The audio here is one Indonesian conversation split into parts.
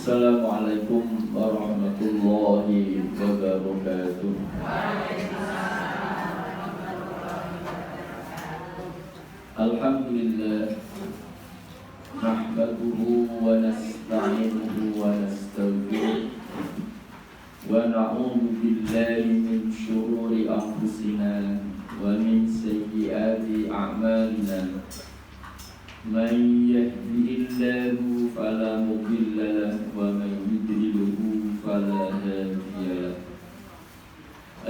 Assalamualaikum warahmatullahi wabarakatuh. Alhamdulillah, nahmaduhu wa nasta'inuhu wa nastaghfiruh wa na'udzu billahi min syururi anfusina wa min sayyiati a'malina. Man yahdihillahu fala mudilla lahu wa man yudlilhu fala hadiya lahu.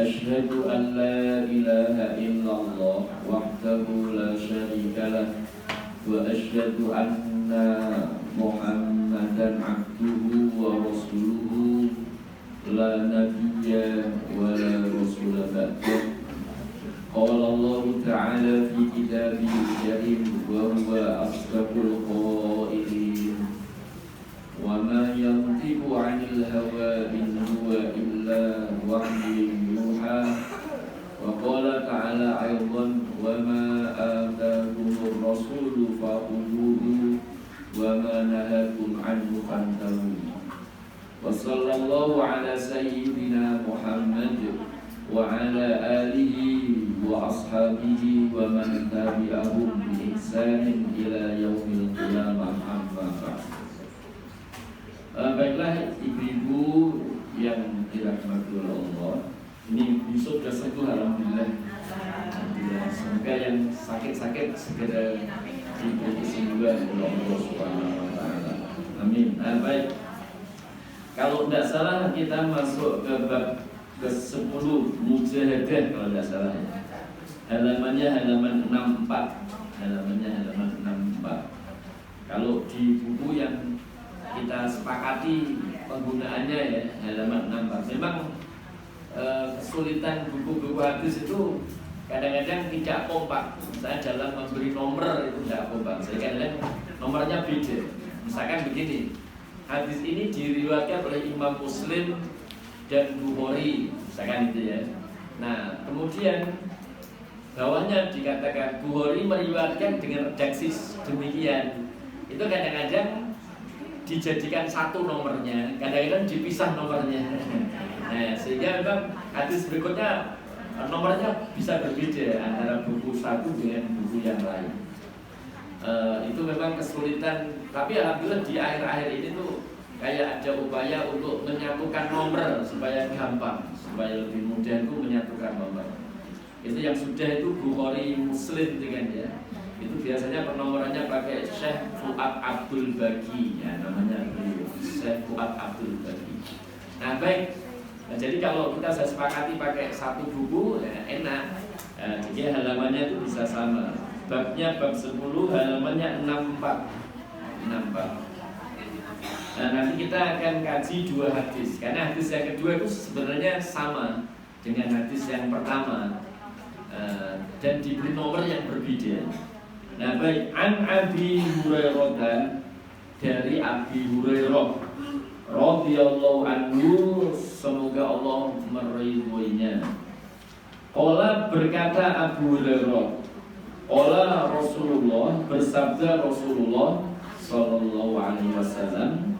Asyhadu an la ilaha illallah wahdahu la syarika lahu wa asyhadu anna Muhammadan abduhu wa rasuluhu la nabiyya wa la rasula ba'dahu. Qala Allah Ta'ala fi kitabihil karim wa huwa asdaqul qailin wa ma yantiqu 'anil hawa in huwa illa wahyun yuha. Wa qala ta'ala aidan wa ma ataakumur rasulu fakhudhuhu wa ma nahakum 'anhu fantahu. Wa sallallahu ala sayyidina Muhammad wa ala alihi wa ashabihi wa man tabi'ahum bi ihsanin ila yaumil qiyamah amma ba'd. Baiklah ibu-ibu yang dirahmati Allah, ini Yusuf sudah sembuh alhamdulillah. Semoga yang sakit-sakit segera diberi kesembuhan oleh Allah Subhanahu wa taala. Amin. Baik. Kalau tidak salah kita masuk ke bab ke-10 Mujahadah kalau tidak salah ya. Halamannya halaman 64. Halamannya halaman 64. Kalau di buku yang kita sepakati penggunaannya ya halaman 64. Memang kesulitan buku-buku hadis itu kadang-kadang tidak kompak. Misalnya dalam memberi nomor itu tidak kompak. Jadi kadang-kadang nomornya beda. Misalkan begini, hadis ini diriwayatkan oleh Imam Muslim dan Bukhari, misalkan itu ya. Nah, kemudian bawahnya dikatakan Bukhari meriwayatkan dengan redaksi demikian. Itu kadang-kadang dijadikan satu nomornya, kadang-kadang dipisah nomornya. Nah, sehingga memang hadis berikutnya nomornya bisa berbeda antara buku satu dengan buku yang lain. Itu memang kesulitan, tapi alhamdulillah di akhir-akhir ini tuh kayak ada upaya untuk menyatukan nomor supaya gampang, supaya lebih mudah itu menyatukan nomor. Itu yang sudah itu Bukhari Muslim dengan ya. Itu biasanya penomorannya pakai Syekh Fuad Abdul Baqi ya, namanya beliau Syekh Fuad Abdul Baqi. Nah baik, nah, jadi kalau kita sepakati pakai satu buku ya, enak. Jadi halamannya itu bisa sama. Babnya bab 10 halamannya 64. Nah, nanti kita akan kaji dua hadis. Karena hadis yang kedua itu sebenarnya sama dengan hadis yang pertama, dan diberi nomor yang berbeda. Nah baik, an Abi Hurairah, dari Abi Hurairah radhiyallahu anhu, semoga Allah meridhoinya. Qala, berkata Abu Hurairah, qala Rasulullah, bersabda Rasulullah sallallahu alaihi wasallam,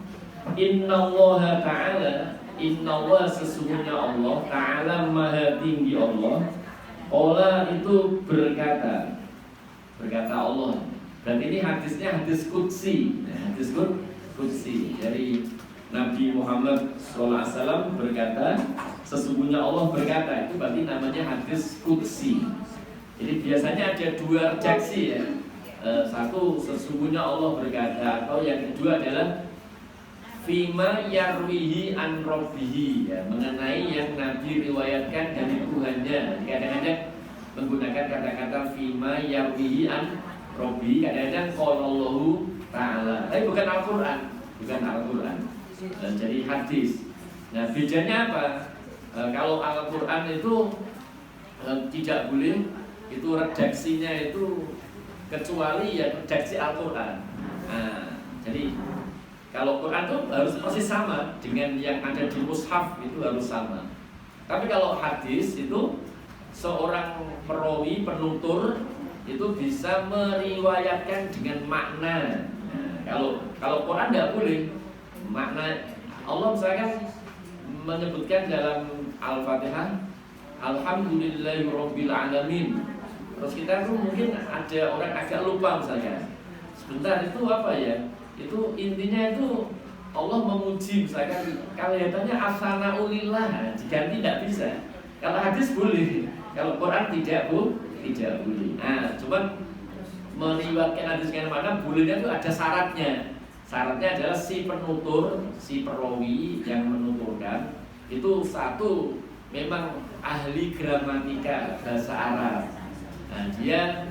Innallaha ta'ala, Innallah sesungguhnya Allah Ta'ala maha tinggi Allah. Qala itu berkata, berkata Allah. Dan ini hadisnya hadis qudsi. Nah, hadis qudsi dari Nabi Muhammad SAW berkata, sesungguhnya Allah berkata. Itu berarti namanya hadis qudsi. Jadi biasanya ada dua redaksi ya. Satu sesungguhnya Allah berkata, atau yang kedua adalah Fima yarwihi an robbihi ya, mengenai yang Nabi riwayatkan dari Tuhannya. Kadang-kadang menggunakan kata-kata Fima yarwihi an robbihi, kadang-kadang Qalallahu ta'ala. Tapi bukan Al-Quran, bukan Al-Quran. Jadi hadis. Nah bedanya apa? Kalau Al-Quran itu tidak boleh, itu redaksinya itu kecuali ya redaksi Al-Quran. Nah, jadi kalau Quran itu harus persis sama dengan yang ada di mushaf, itu harus sama. Tapi kalau hadis itu seorang perawi penutur itu bisa meriwayatkan dengan makna. Nah, kalau Quran tidak boleh. makna Allah misalkan menyebutkan dalam Al-Fatihah Alhamdulillahirabbil alamin. Terus kita tuh mungkin ada orang agak lupa misalnya. Sebentar itu apa ya? Itu intinya itu Allah memuji misalkan kalimatnya asanaulillah, diganti tidak bisa. Kalau hadis boleh, kalau Quran tidak boleh. Nah, cuman meriwayatkan hadis dengan mana bolehnya itu ada syaratnya. Syaratnya adalah si penutur, si perawi yang menuturkan itu satu memang ahli gramatika bahasa Arab. Nah, dia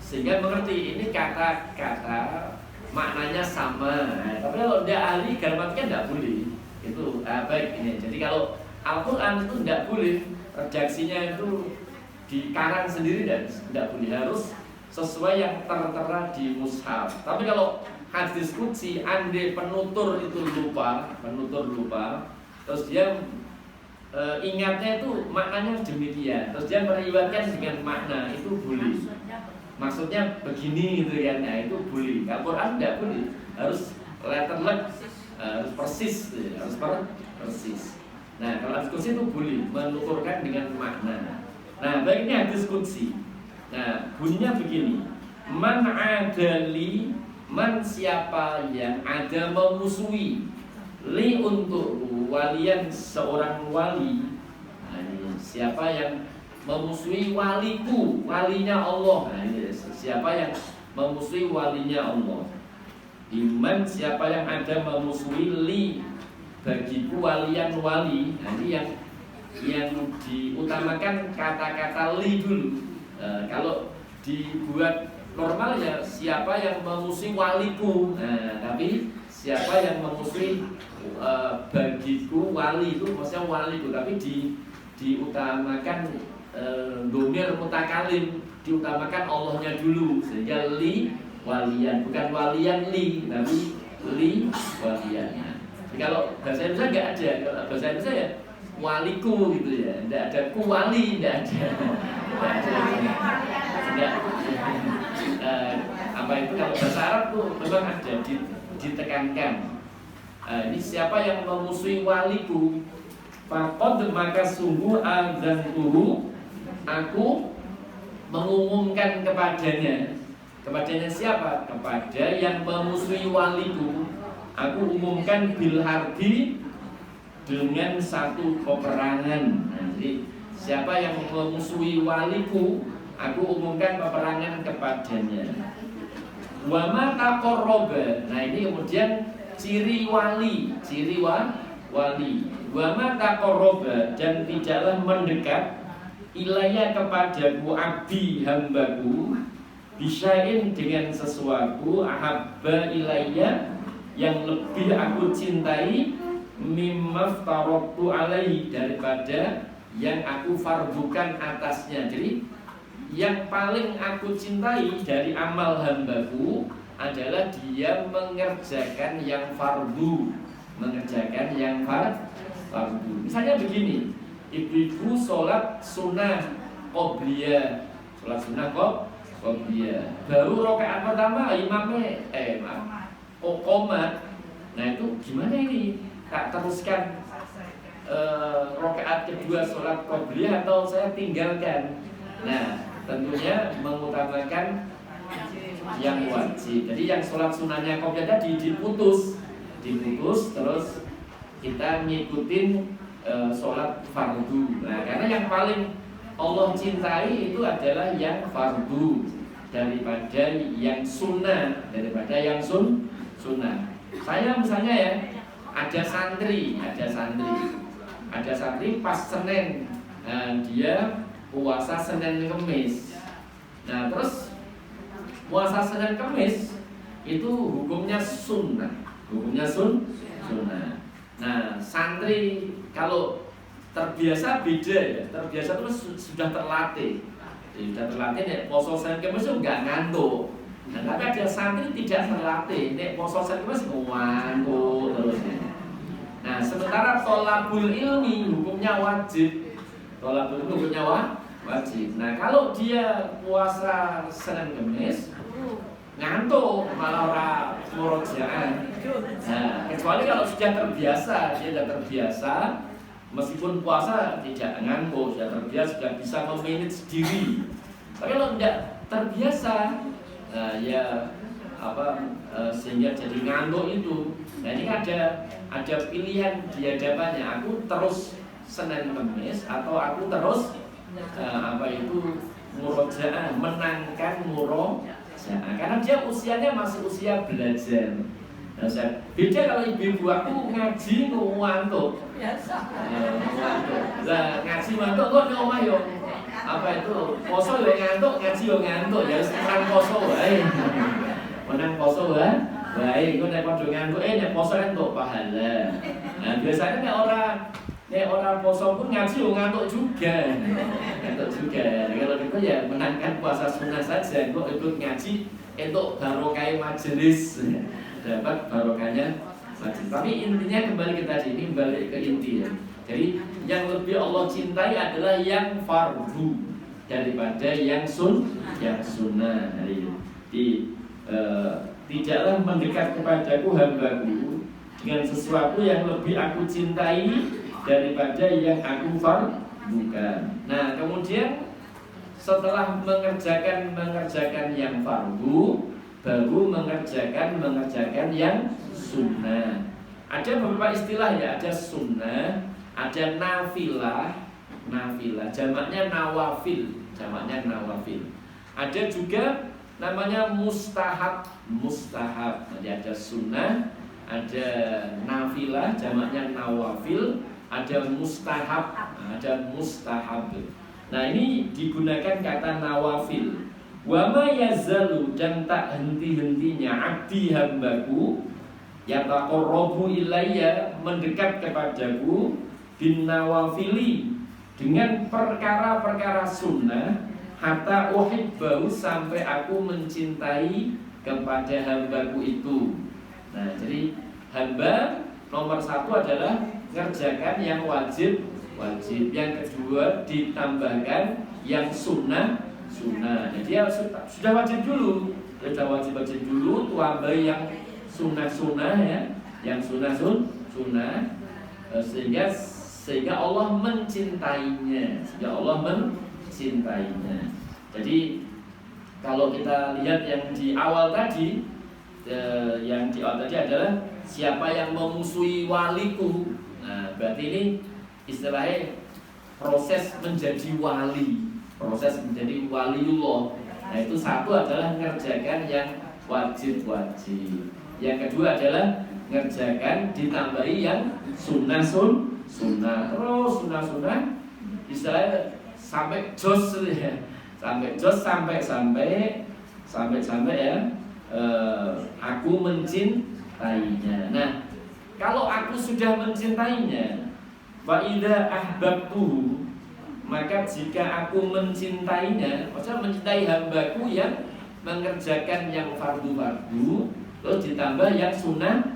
sehingga mengerti ini kata-kata maknanya sama. Nah, tapi kalau dia ahli gramatika tidak boleh. Itu baik ini. Jadi kalau Al-Quran itu tidak boleh, redaksinya itu dikarang sendiri dan tidak boleh, harus sesuai yang tertera di mushaf. Tapi kalau hadis qudsi andai penutur itu lupa, terus dia ingatnya itu maknanya demikian, terus dia meriwayatkan dengan makna, itu boleh. Maksudnya begini gitu kan, nah itu boleh. Kalau Quran tidak boleh, harus letterlek, harus persis, harus persis. Nah kalau hadis qudsi itu boleh menuturkan dengan makna. Nah baiknya hadis qudsi. Nah bunyinya begini, man adali, man siapa yang ada memusuhi, li untuk walian seorang wali. Nah, ini, siapa yang memusuhi waliku, walinya Allah. Nah, ini, siapa yang memusuhi walinya Allah. Iman siapa yang ada memusuhi li, bagiku walian wali. Nah, ini yang diutamakan kata-kata li dulu. Kalau dibuat normal ya siapa yang memusuhi waliku. Nah, tapi siapa yang memusuhi bagiku wali itu maksudnya waliku, tapi diutamakan domir mutakalim, diutamakan Allahnya dulu sehingga li walian, bukan walian li, tapi li walian. Jadi kalau bahasa Indonesia nggak ada, kalau bahasa Indonesia ya waliku gitu ya, tidak ada ku wali, tidak ada. Apa itu kalau bahasa Arab tuh memang ada ditekankan. Ini siapa yang memusuhi waliku, faqad maka sungguh adzantuhu, aku mengumumkan kepadanya. Kepadanya siapa? Kepada yang memusuhi waliku, aku umumkan bil harbi, dengan satu peperangan. Nah, jadi siapa yang memusuhi waliku, aku umumkan peperangan kepadanya. Wa ma taqarraba. Nah ini kemudian ciri wali, wali. Wa ma taqarraba, dan tidaklah mendekat ilayya kepadaku abdi hambaku, bisain dengan sesuatu ahabba ilayya yang lebih aku cintai, mimma faraqtu alaihi, daripada yang aku fardukan atasnya. Jadi yang paling aku cintai dari amal hambaku adalah dia mengerjakan yang fardu, fardu. Misalnya begini, ibu-ibu sholat sunnah qobliyah, baru rakaat pertama imamnya qomat. Nah itu gimana ini? Tak teruskan rakaat kedua sholat qobliyah atau saya tinggalkan? Nah tentunya mengutamakan yang wajib. Jadi yang sholat sunnahnya qobliyah tadi diputus, terus kita ngikutin sholat fardu. Nah karena yang paling Allah cintai itu adalah yang fardu daripada yang sunnah, sunnah. Saya misalnya ya, ada santri pas Senin, dia puasa Senin Kemis. Nah terus puasa Senin Kemis itu hukumnya sunnah, sunnah. Nah santri kalau terbiasa beda ya, terbiasa terus sudah terlatih ya, puasa Senin Kemis itu nggak ngantuk. Nah tapi ada santri tidak terlatih, nek puasa Senin Kemis ngantuk terus. Nah sementara tholabul ilmi hukumnya wajib, wajib. Nah kalau dia puasa Senin Kemis, ngantuk malah orang murojaah. Nah, kecuali kalau sudah terbiasa, dia sudah terbiasa, meskipun puasa tidak ngantuk, sudah terbiasa, sudah bisa memanage diri. Tapi kalau tidak terbiasa, ya sehingga jadi ngantuk itu. Nah ini ada pilihan di hadapannya. Aku terus Senin Kemis atau aku terus murojaah, menangkan murojaah. Karena dia usianya masih usia belajar. Nah, beda kalau ibu-ibu aku ngaji ngantuk. Biasa. Lah ngaji ngantuk kok nek omah yo poso yo ngantuk, ngaji yo ngantuk, ya sekarang poso wae. Menang poso wae. Baik, nek padha ngantuk nek poso entuk pahala. Nah, biasanya nek ora poso pun ngaji yo ngantuk juga. Ngantuk juga. Kalau gitu ya menangkan puasa sunnah saja, kok ikut ngaji entuk barokah majelis. Dapat barokahnya majelis. Tapi intinya kembali kita sini, balik ke inti ya. Jadi yang lebih Allah cintai adalah yang fardu daripada yang sunnah. Tidaklah mendekat kepadaku hambaku dengan sesuatu yang lebih aku cintai daripada yang aku fardukan. Nah kemudian setelah mengerjakan yang fardu, baru mengerjakan yang sunnah. Ada beberapa istilah ya, ada sunnah, ada nafilah, jamaknya nawafil. Ada juga namanya mustahab. Jadi ada sunnah, ada nafilah, jamaknya nawafil, ada mustahab. Nah ini digunakan kata nawafil. Wa ma yazalu, dan tak henti-hentinya abdi hambaku yataqarrabu ilayya, mendekat kepadaku bin nawafili, dengan perkara-perkara sunnah, hatta uhibbahu, sampai aku mencintai kepada hambaku itu. Nah jadi hamba nomor satu adalah ngerjakan yang wajib, yang kedua ditambahkan yang sunnah. Jadi dia sudah wajib dulu, tambah yang sunnah ya, yang sunnah sehingga Allah mencintainya, Jadi kalau kita lihat yang di awal tadi, adalah siapa yang memusuhi waliku. Nah berarti ini istilahnya proses menjadi waliullah. Nah itu satu adalah mengerjakan yang wajib. Yang kedua adalah mengerjakan ditambahi yang sunnah. Terus sunnah istilahnya sampai jos ya. Sampai ya aku mencintainya. Nah kalau aku sudah mencintainya, fa idza ahbabtuhu, maka jika aku mencintainya, maksudnya mencintai hambaku yang mengerjakan yang fardu, terus ditambah yang sunnah,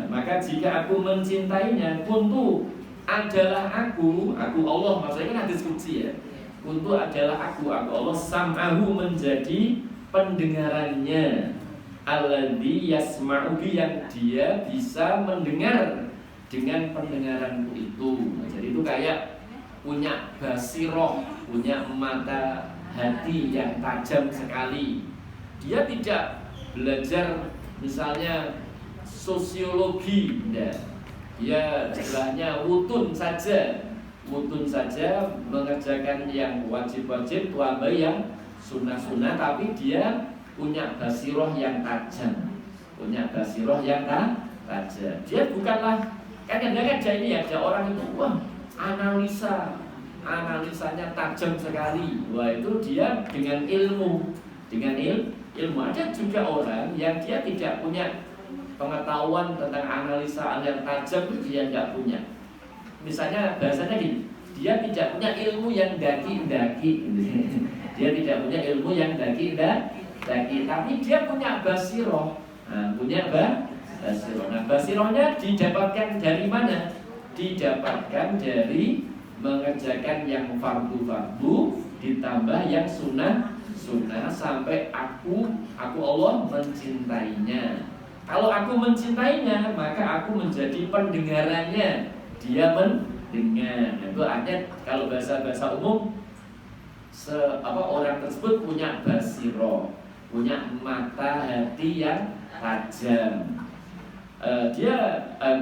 maka jika aku mencintainya, kuntu adalah aku Allah, maksudnya kan hadis qudsi ya. Kuntu adalah aku Allah, sam'ahu, menjadi pendengarannya, alladzi yasma'u bi, yang dia bisa mendengar dengan pendengaranku itu. Jadi itu kayak punya basiroh, punya mata hati yang tajam sekali. Dia tidak belajar misalnya sosiologi, dia istilahnya wutun saja mengerjakan yang wajib, tambah yang sunnah, tapi dia punya basiroh yang tajam. Dia bukanlah, kadang-kadang ada orang itu analisanya tajam sekali. Wah itu dia dengan ilmu. Ada juga orang yang dia tidak punya pengetahuan tentang analisa yang tajam, dia tidak punya. Misalnya bahasanya gini, dia tidak punya ilmu yang daki-daki. Dia tidak punya ilmu yang daki-daki, tapi dia punya basiroh. Basiroh. Nah, basirohnya didapatkan dari mana? Didapatkan dari mengerjakan yang fardu ditambah yang sunnah. sunnah sampai aku Allah mencintainya. Kalau aku mencintainya, maka aku menjadi pendengarannya. Dia mendengar. Itu artinya kalau bahasa umum orang tersebut punya basiro, punya mata hati yang tajam.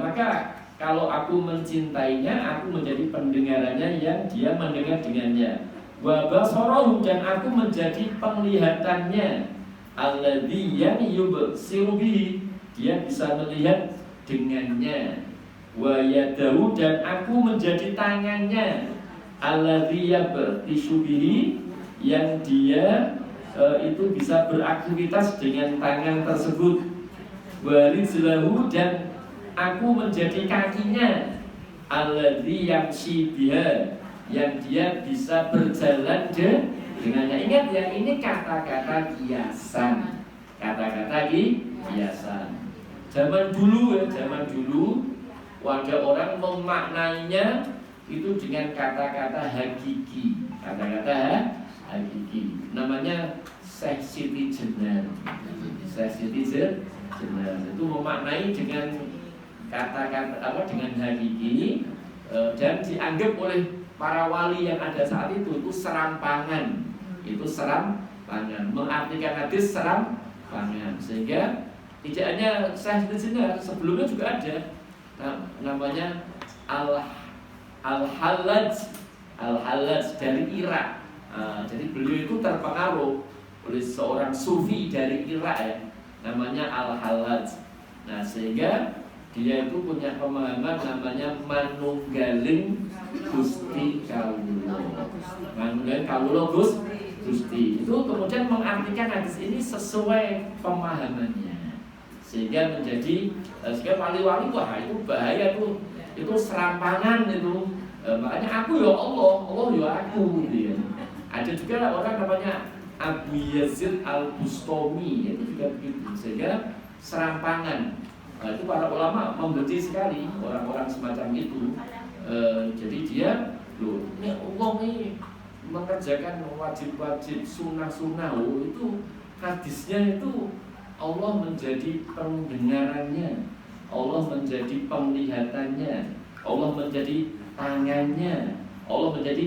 Maka kalau aku mencintainya, aku menjadi pendengarannya yang dia mendengar dengannya. Wa basarahu, dan aku menjadi penglihatannya. Alladzi yang yubsiru bihi, dia bisa melihat dengannya. Wa yadahu, dan aku menjadi tangannya. Alladzi yabtishu bihi, yang dia itu bisa beraktivitas dengan tangan tersebut. Wa rijlahu, dan aku menjadi kakinya. Alladzi yamshi biha, yang dia bisa berjalan dengannya. Ingat ya, ini kata-kata kiasan. Kata-kata kiasan. Zaman dulu ada orang memaknainya itu dengan kata-kata hakiki. Kata-kata hakiki. Namanya Syekh Siti Jenar. Syekh Siti Jenar itu memaknai dengan kata-kata dengan hakiki, dan dianggap oleh para wali yang ada saat itu serampangan. Itu serampangan, mengartikan hadis serampangan. Sehingga tidak hanya Syekh Siti Jenar, sebelumnya juga ada namanya Al-Hallaj dari Irak. Jadi beliau itu terpengaruh oleh seorang sufi dari Irak ya, namanya Al-Hallaj. Nah, sehingga dia itu punya pemahaman namanya manunggaling Gusti Kawula. Manunggaling Kawula Gusti. Itu kemudian mengartikan hadis ini sesuai pemahamannya. Sehingga menjadi wali-wali, wah itu bahaya tuh. Itu serampangan itu. Makanya aku ya Allah ya aku gitu ya. Ada juga orang namanya Abu Yazid Al-Bustami, itu juga begitu. Sehingga serampangan. Nah, itu para ulama membenci sekali orang-orang semacam itu. Jadi dia, ini Allah nih mengerjakan wajib-wajib, sunnah-sunnah. Itu hadisnya itu Allah menjadi pendengarannya, Allah menjadi penglihatannya, Allah menjadi tangannya, Allah menjadi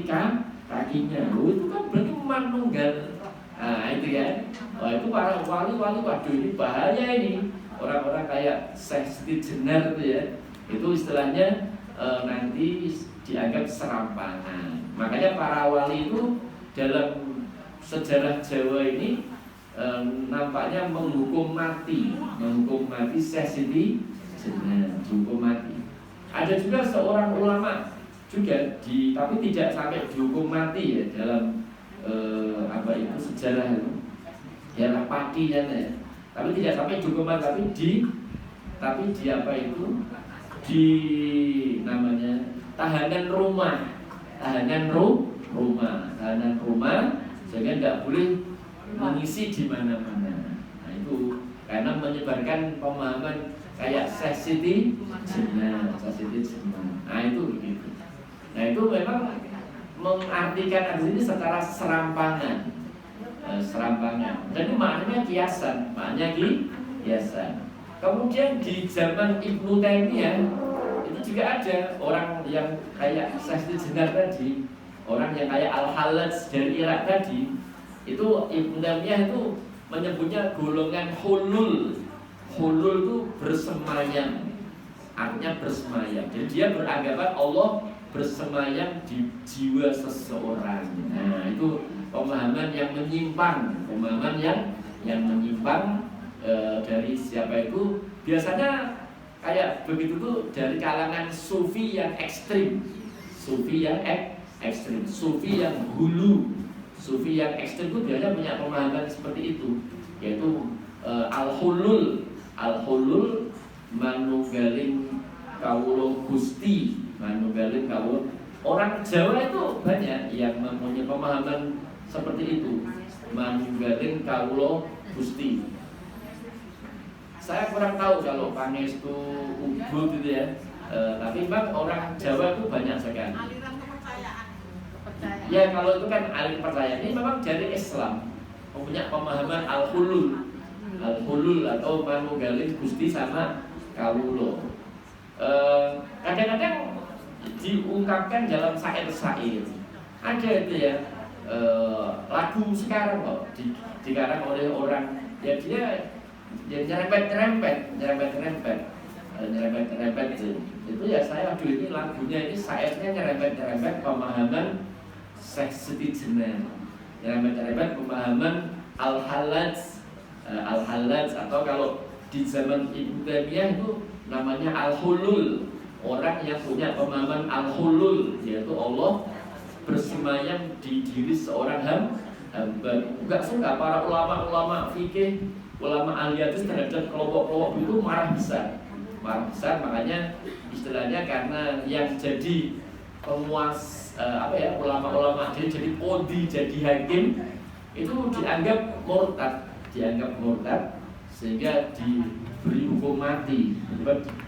kakinya. Itu kan berarti manunggal. Nah itu ya. Itu para wali-wali, waduh ini bahaya ini. Orang-orang kayak Syekh Siti Jenar itu ya, itu istilahnya nanti dianggap serampangan. Makanya para wali itu dalam sejarah Jawa ini nampaknya menghukum mati Syekh Siti Jenar, dihukum mati. Ada juga seorang ulama juga tapi tidak sampai dihukum mati ya dalam sejarah itu, daerah Pati ya. Tapi tidak sampai dihukum mati, tapi di namanya tahanan rumah, sehingga tidak boleh mengisi di mana-mana. Nah itu karena menyebarkan pemahaman kayak Syekh Siti Jenar. Nah itu begitu. Nah itu memang mengartikan hadis ini secara serampangan. Jadi maknanya kiasan, Kemudian di zaman Ibnu Taimiyah itu juga ada orang yang kayak Syekh Jenar tadi, orang yang kayak Al-Hallaj dari Irak tadi. Itu Ibnu Taimiyah itu menyebutnya golongan hulul. Hulul itu bersemayam, artinya bersemayam. Jadi dia beranggapan Allah bersemayam di jiwa seseorang. Nah itu pemahaman yang menyimpang, dari siapa itu? Biasanya kayak begitu tuh dari kalangan sufi yang ekstrim, sufi yang hulu. Sufi yang ekstrim itu biasanya punya pemahaman seperti itu, yaitu al-hulul manunggaling kawula Gusti, manunggaling kawula. Orang Jawa itu banyak yang mempunyai pemahaman seperti itu, manunggaling kawula Gusti. Saya kurang tahu kalau Pangestu Ubud gitu ya, tapi memang orang Jawa itu banyak sekali. Aliran kepercayaan. Ya kalau itu kan aliran kepercayaan, ini memang dari Islam. punya pemahaman al-hulul. Al-hulul atau manunggaling Gusti sama kawula. Kadang-kadang diungkapkan dalam syair-syair. Ada itu ya, lagu sekarang kok dikarang oleh orang ya dia nyerempet itu ya saya aduh ini lagunya ini syairnya nyerempet pemahaman Syekh Siti Jenar, nyerempet pemahaman al-halaj atau kalau di zaman Ibnu Taimiyah itu namanya al-hulul, orang yang punya pemahaman al-hulul, yaitu Allah bersemayam di diri seorang hamba. Enggak suka para ulama-ulama fikih, ulama ahli hadis terhadap kelompok-kelompok itu marah besar, makanya istilahnya karena yang jadi penguas ulama-ulama jadi kodi, jadi hakim itu dianggap murtad sehingga diberi hukum mati.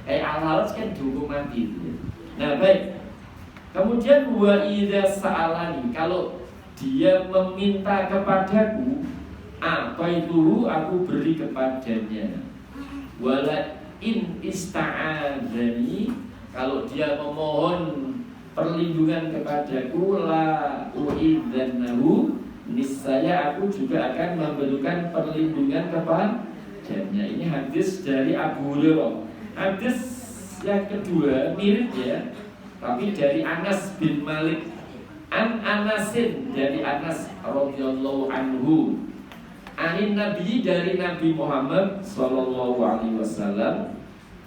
Al-halaj kan dihukum mati. Nah baik. Kemudian wa idza sa'alani, kalau dia meminta kepadaku, apa itu aku beri kepadanya. Wala in ista'adzani, kalau dia memohon perlindungan kepadaku, la uidzannahu, niscaya aku juga akan memberikan perlindungan kepadanya. Ini hadis dari Abu Hurairah. Hadis yang kedua mirip ya, tapi dari Anas bin Malik. Anasin, dari Anas radhiyallahu anhu. Anin Nabi, dari Nabi Muhammad sallallahu alaihi wasallam,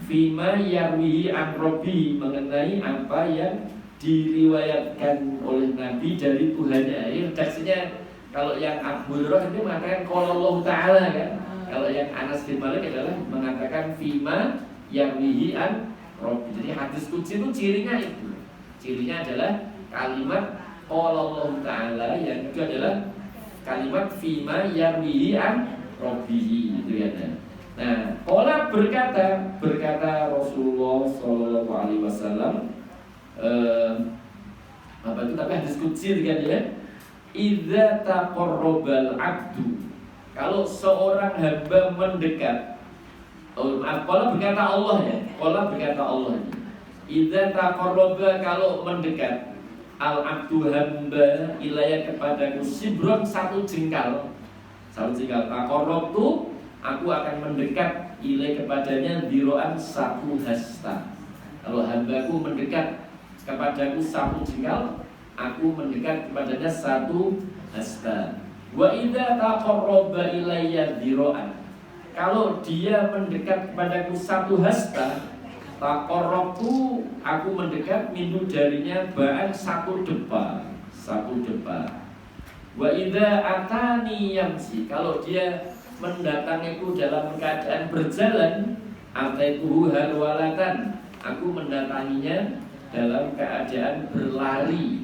fima yarwihi an Rabbi, mengenai apa yang diriwayatkan oleh Nabi dari Tuhannya. Ini redaksinya, kalau yang Abu Hurairah itu mengatakan qala Allah Ta'ala kan. Kalau yang Anas bin Malik adalah mengatakan fima yarwihi an Rabbi. Jadi hadis qudsi itu cirinya itu. Cirinya adalah kalimat qala Allah Ta'ala, yang itu adalah kalimat fima yarwihi an Rabbihi, itu ya. Nah, qala berkata Rasulullah sallallahu alaihi wasallam, apa itu, tapi hadis qudsi kan ya. Idza taqarrabal 'abdu, kalau seorang hamba mendekat. Qala berkata Allah ya. Qala berkata Allah. Idza taqarraba, kalau mendekat, al-'abdu hamba ilayya kepadaku, sibron, satu jengkal. Taqarrabtu, aku akan mendekat ilai kepadanya, diroan, satu hasta. Kalau hambaku mendekat kepadaku satu jengkal, aku mendekat kepadanya satu hasta. Wa idza taqarraba ilayya diroan, kalau dia mendekat kepadaku satu hasta, taqarrabtu, aku mendekat minhu darinya ba'an, satu depa. Wa idza atani yamsi, kalau dia mendatangiku dalam keadaan berjalan, ataituhu harwalatan, aku mendatanginya dalam keadaan berlari,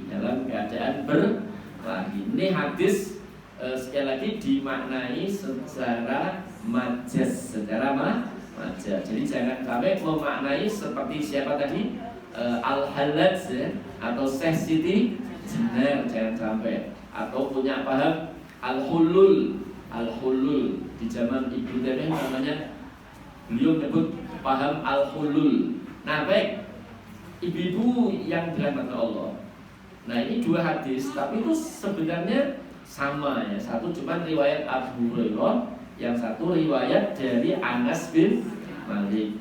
Ini hadis sekali lagi dimaknai secara majaz, Jadi jangan sampai memaknai seperti siapa tadi, al-halaj ya, atau Syekh Siti Jenar, jangan sampai. Atau punya paham al-hulul di zaman Ibnu Taimiyah namanya, beliau menyebut paham al-hulul. Nah baik, ibu-ibu yang dirahmati Allah. Nah ini dua hadis, tapi itu sebenarnya sama ya. Satu cuma riwayat Abu Hurairah, yang satu riwayat dari Anas bin Malik.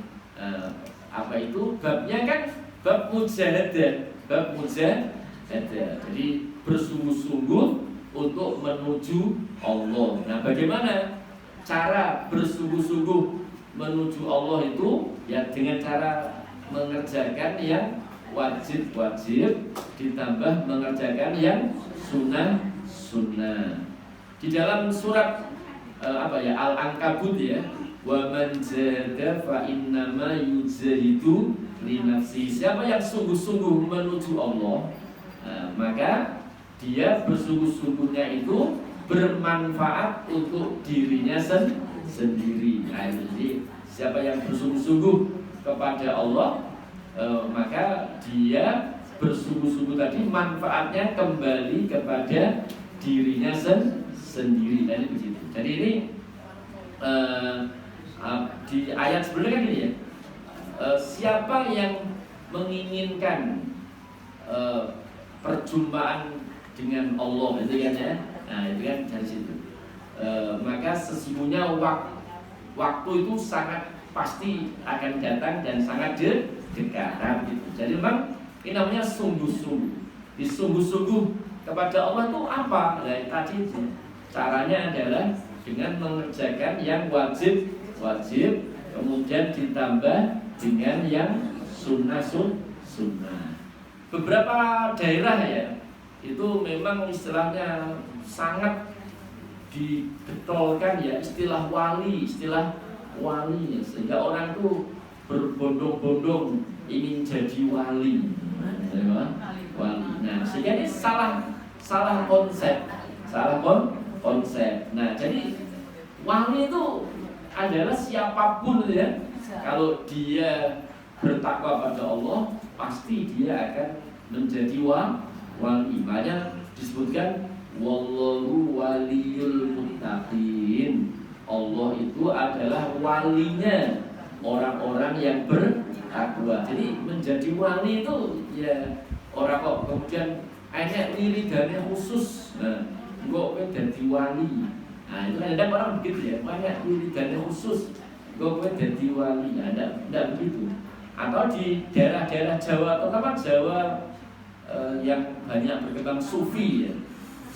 Apa itu? Babnya kan bab mujahadah. Jadi bersungguh-sungguh untuk menuju Allah. Nah bagaimana cara bersungguh-sungguh menuju Allah itu? Ya dengan cara mengerjakan yang wajib-wajib ditambah mengerjakan yang sunnah. Di dalam surat Al-Ankabut ya, wa man jahada fa innama yujahidu li nafsi. Siapa yang sungguh-sungguh menuju Allah, maka dia bersungguh-sungguhnya itu bermanfaat untuk dirinya sendiri. Nah, jadi siapa yang bersungguh-sungguh kepada Allah, maka dia bersungguh-sungguh tadi manfaatnya kembali kepada dirinya sendiri. sendiri. Tadi begitu. Jadi ini di ayat sebelumnya kan gini ya. Siapa yang menginginkan perjumpaan dengan Allah itu kan ya. Nah, itu kan dari situ. Maka sesungguhnya waktu itu sangat pasti akan datang dan sangat dekat. Nah, gitu. Jadi memang ini namanya sungguh-sungguh. Disungguh-sungguh kepada Allah itu apa? Nah, tadi itu caranya adalah dengan mengerjakan yang wajib, kemudian ditambah dengan yang sunnah. Beberapa daerah ya itu memang istilahnya sangat dibetulkan ya, istilah wali ya, sehingga orang tuh berbondong-bondong ingin jadi wali. Nah, sehingga ini salah konsep. Nah, jadi wali itu adalah siapapun ya. Kalau dia bertakwa pada Allah, pasti dia akan menjadi wali. Makanya disebutkan wallahu waliyul muttaqin. Allah itu adalah walinya orang-orang yang bertakwa. Jadi menjadi wali itu ya orang kok kemudian enek wiridane khusus. Nah, kok jadi wali. Nah, itu kan ada orang begitu ya, banyak wiridane khusus. Kok jadi wali. Nah, enggak begitu. Atau di daerah-daerah Jawa, terutama Jawa yang banyak berkembang sufi ya.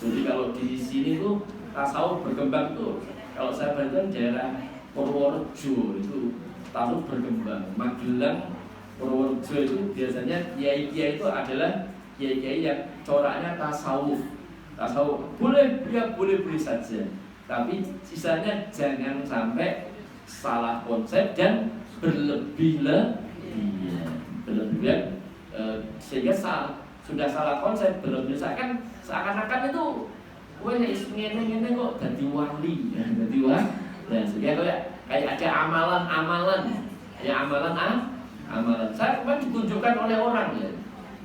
Jadi kalau di sini tuh tasawuf berkembang tuh, kalau saya perhatikan daerah Purworejo itu tasawuf berkembang. Magelang, Purworejo itu biasanya kiai-kiai itu adalah kiai-kiai yang coraknya tasawuf. Boleh saja, tapi sisanya jangan sampai salah konsep dan berlebihan, sehingga sudah salah konsep, berlebihan seakan-akan itu ngene kok jadi wali ya, jadi wali. Nah, sehingga kayak ada amalan. Saya kemarin ditunjukkan oleh orang ya,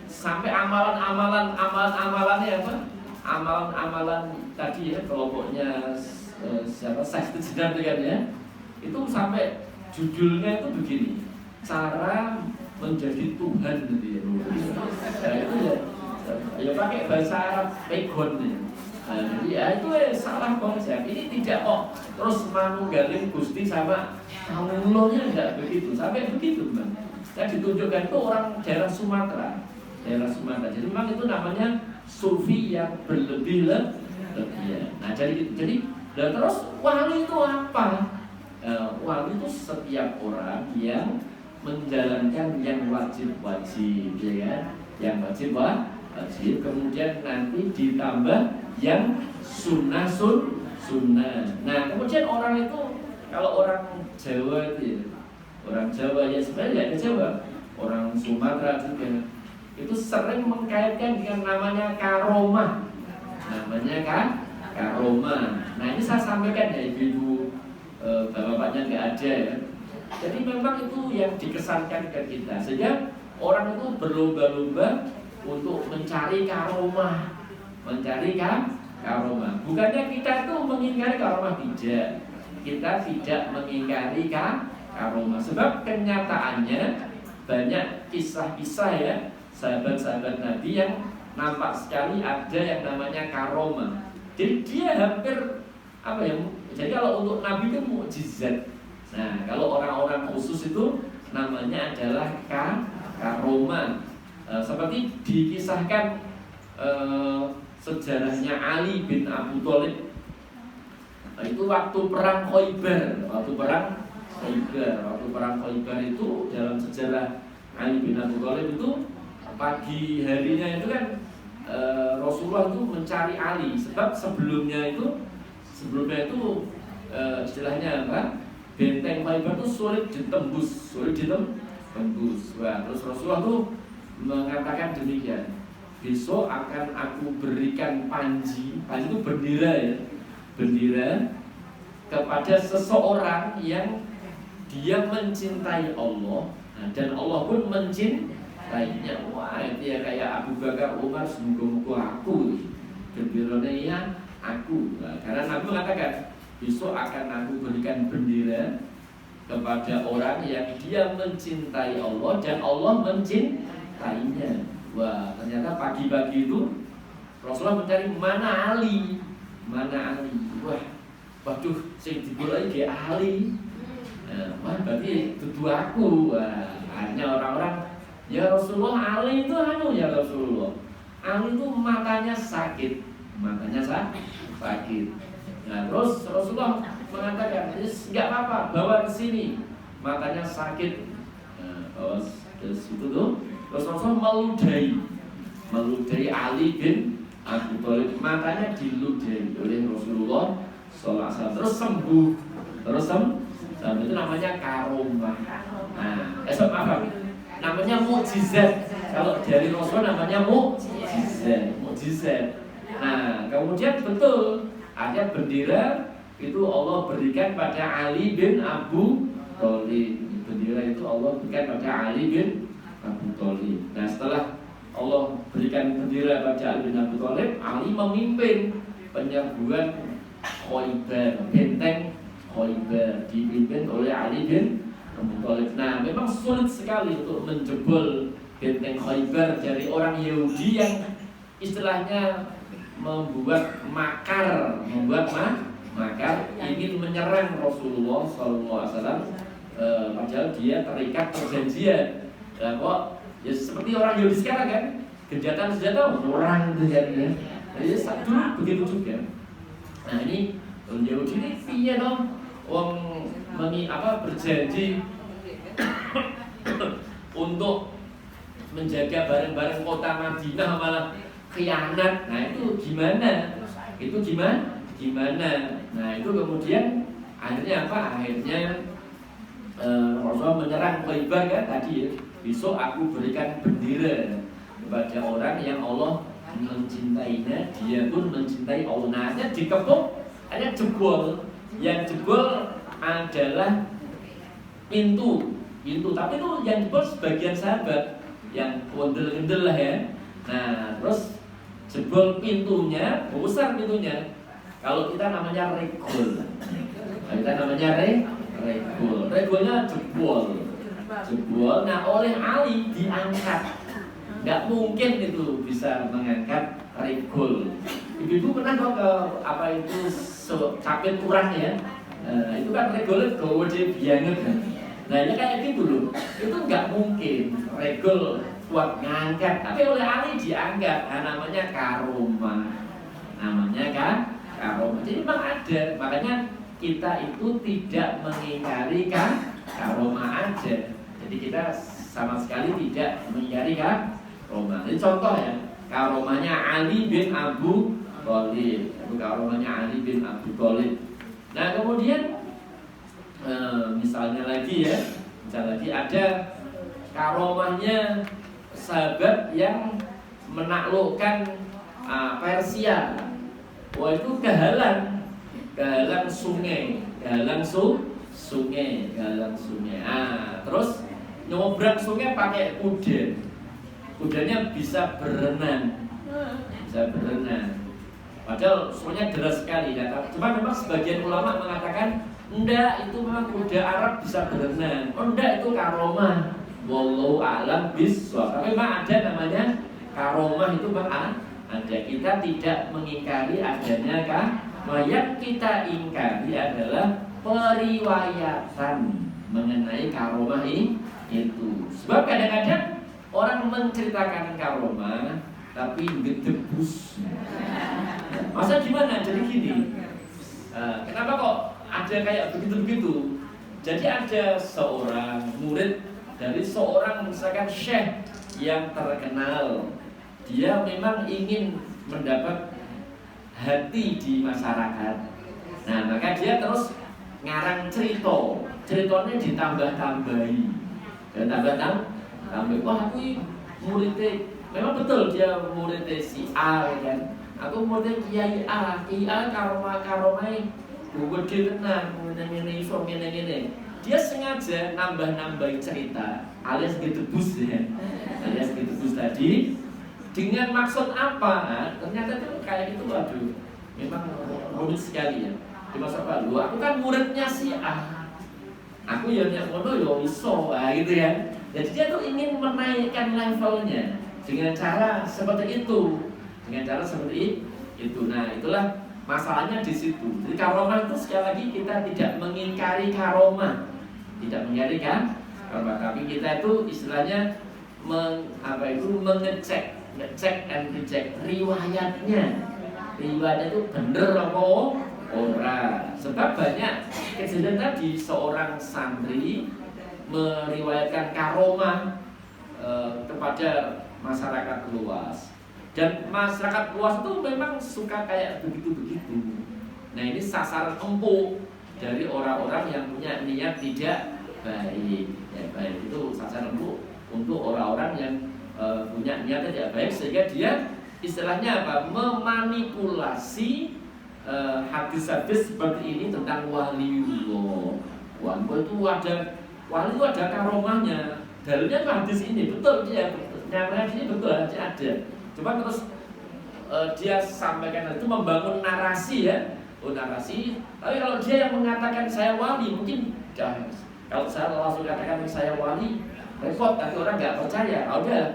sampai amalannya apa? Amalan tadi ya, kelompoknya siapa Sakti Jedar kan ya, itu sampai judulnya itu begini, cara menjadi Tuhan gitu ya. Nah, itu ya pakai bahasa Arab pegon ya. Nah, jadi ya itu salah konsep. Ini tidak kok terus manunggalin Gusti sama Allahnya, enggak begitu. Sampai begitu, Bang. Saya ditunjukkan itu orang daerah Sumatera. Jadi memang itu namanya sufi yang berlebihan. Nah, jadi terus wali itu apa? Wali itu setiap orang yang menjalankan yang wajib, ya kan? Yang wajib, kemudian nanti ditambah yang sunnah. Nah, kemudian orang itu, kalau orang Jawa itu, orang Jawa ya sebenarnya tidak Jawa, orang Sumatera juga itu sering mengkaitkan dengan namanya karomah. Nah, ini saya sampaikan ya ibu-ibu, bapak-bapaknya nggak ada ya. Jadi memang itu yang dikesankan ke kita, sehingga orang itu berlomba-lomba untuk mencari karomah. Bukannya kita itu mengingkari karomah, tidak. Kita tidak mengingkari karomah, sebab kenyataannya banyak kisah-kisah ya sahabat-sahabat Nabi yang nampak sekali ada yang namanya karomah. Jadi dia hampir apa ya? Jadi kalau untuk Nabi itu mukjizat. Nah, kalau orang-orang khusus itu namanya adalah karomah. Seperti dikisahkan sejarahnya Ali bin Abu Thalib. Itu waktu perang Khaybar. Waktu perang Khaybar itu dalam sejarah Ali bin Abu Thalib itu pagi harinya itu kan Rasulullah itu mencari Ali, sebab sebelumnya itu istilahnya apa? Benteng Khaybar itu sulit ditembus. Wah, terus Rasulullah itu mengatakan demikian, besok akan aku berikan panji itu bendera ya, bendera kepada seseorang yang dia mencintai Allah, dan Allah pun mencintainya. Wah, itu ya kayak Abu Bakar, Umar, semoga aku benderanya ya aku. Nah, karena Nabi mengatakan besok akan aku berikan bendera kepada orang yang dia mencintai Allah dan Allah mencintainya. Wah, ternyata pagi-pagi itu Rasulullah mencari mana Ali. Wah, waduh, sing digoleki ge Ali. Wah, berarti dudu aku. Wah, hanya orang-orang, ya Rasulullah, Ali itu ya Rasulullah. Ali itu matanya sakit. Nah, terus Rasulullah mengatakan, enggak apa-apa, bawa ke sini. Matanya sakit. Nah, bawa ke situ tuh. Terus Rasulullah meludahi Ali bin Abi Thalib, matanya diludahi oleh Rasulullah SAW. Terus sembuh. Itu namanya karomah. Nah, apa? Namanya mukjizat. Kalau dari Rasul namanya mukjizat. Nah, kemudian betul ada bendera itu Allah berikan pada Ali bin Abu Thalib. Bendera itu Allah berikan pada Ali bin Abu Thalib. Nah, setelah Allah berikan bendera pada Ali bin Abu Thalib, Ali memimpin penyerbuan Khaybar, benteng Khaybar dipimpin oleh Ali bin Abu Thalib. Nah, memang sulit sekali untuk menjebol benteng Khaybar dari orang Yahudi yang istilahnya membuat makar ingin menyerang Rasulullah SAW. Padahal dia terikat perjanjian. Nah, kok ya seperti orang Yahudi sekarang kan, gencatan senjata orang itu kan ya. Jadi dulu begitu juga. Nah, ini orang Yahudi ini piye dong? Berjanji untuk menjaga barang-barang kota Madinah malah khianat. Nah, itu gimana? Nah, itu kemudian akhirnya apa? Rasulullah menyerang Khaybar kan tadi ya. Besok aku berikan bendera kepada orang yang Allah mencintainya, dia pun mencintai Allah. Nah, dikepung, hanya jebol. Yang jebol adalah pintu. Tapi itu yang jebol sebagian sahabat yang kendel-kendel lah ya. Nah, terus jebol pintunya, besar pintunya. Kalau kita namanya regol. Regolnya jebol. Nah, oleh Ali diangkat. Nggak mungkin itu bisa mengangkat regol. Ibu-ibu pernah kok ke capit kurang ya? Itu kan regolnya gede banget. Nah, ini kayak gitu loh. Itu nggak mungkin regol kuat ngangkat. Tapi oleh Ali diangkat. Nah, namanya karomah. Jadi memang ada. Makanya kita itu tidak mengingkari karomah aja. Jadi kita sama sekali tidak mengingkari karomah. Ini contoh ya, karomahnya Ali bin Abu Thalib. Nah, kemudian misalnya lagi ada karomahnya sahabat yang menaklukkan Persia. Wah, itu kehalang sungai. Terus nyebrang sungai pakai kuda. Kudanya bisa berenang. Padahal sungainya deras sekali. Cuma memang sebagian ulama mengatakan enggak, itu memang kuda Arab bisa berenang. Enggak, itu karomah. Wallahu a'lam bishawab. Tapi memang ada namanya karomah itu ada. Kita tidak mengingkari adanya karomah. Yang kita ingkari adalah periwayatan mengenai karomah itu. Sebab kadang-kadang orang menceritakan karomah tapi gedebus. Masa gimana? Jadi gini, kenapa kok ada kayak begitu-begitu? Jadi ada seorang murid dari seorang misalkan syekh yang terkenal. Dia memang ingin mendapat hati di masyarakat. Nah, maka dia terus ngarang ceritanya ditambah-tambahi. Wah, aku muridnya, memang betul dia muridnya si A kan. Aku muridnya Kiai A karomah buku tenan ngene. Dia sengaja nambah-nambahin cerita alias gedebus tadi dengan maksud apa? Ternyata itu kayak itu, waduh, memang rumit sekali ya. Dimaksud apa? Lu aku kan muridnya si A. Aku ya nek ngono ya iso, gitu ya. Jadi dia tuh ingin menaikkan levelnya dengan cara seperti itu. Dengan cara seperti itu. Nah, itulah masalahnya di situ. Jadi karomah itu sekali lagi kita tidak mengingkari karomah. Tidak mengingkari kan? Tapi kita itu istilahnya ngecek and recheck riwayatnya. Riwayatnya itu bener apa ora. Sebab banyak kejadian tadi seorang santri meriwayatkan karomah kepada masyarakat luas. Dan masyarakat luas itu memang suka kayak begitu-begitu. Nah, ini sasaran empuk dari orang-orang yang punya niat tidak baik. Ya, baik itu sasaran empuk untuk orang-orang yang punya niat tidak baik, sehingga dia istilahnya apa? Memanipulasi hadis-hadis seperti ini tentang waliullah. Wali itu ada karomahnya. Dalilnya itu hadis ini betul dia. Nyamanya ini betul aja ada. Cuma terus dia sampaikan itu membangun narasi ya, narasi. Tapi kalau dia yang mengatakan saya wali, mungkin kalau saya langsung katakan saya wali, repot, nanti orang nggak percaya. Udah,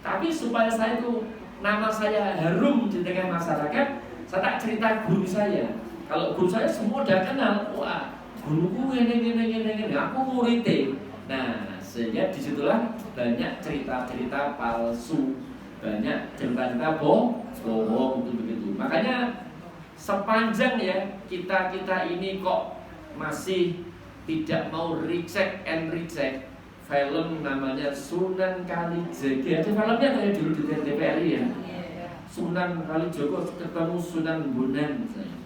tapi supaya saya itu nama saya harum di tengah masyarakat, saya tak cerita guru saya. Kalau guru saya semua udah kenal, wah guruku ini, aku muridnya. Nah, sehingga disitulah banyak cerita-cerita palsu, banyak cerita-cerita bohong begitu. Makanya sepanjang ya kita ini kok masih tidak mau recheck and recheck, film namanya Sunan Kalijaga. Ada filmnya kayak dulu di TVRI ya. Sunan Kalijaga ketemu Sunan Bonang misalnya.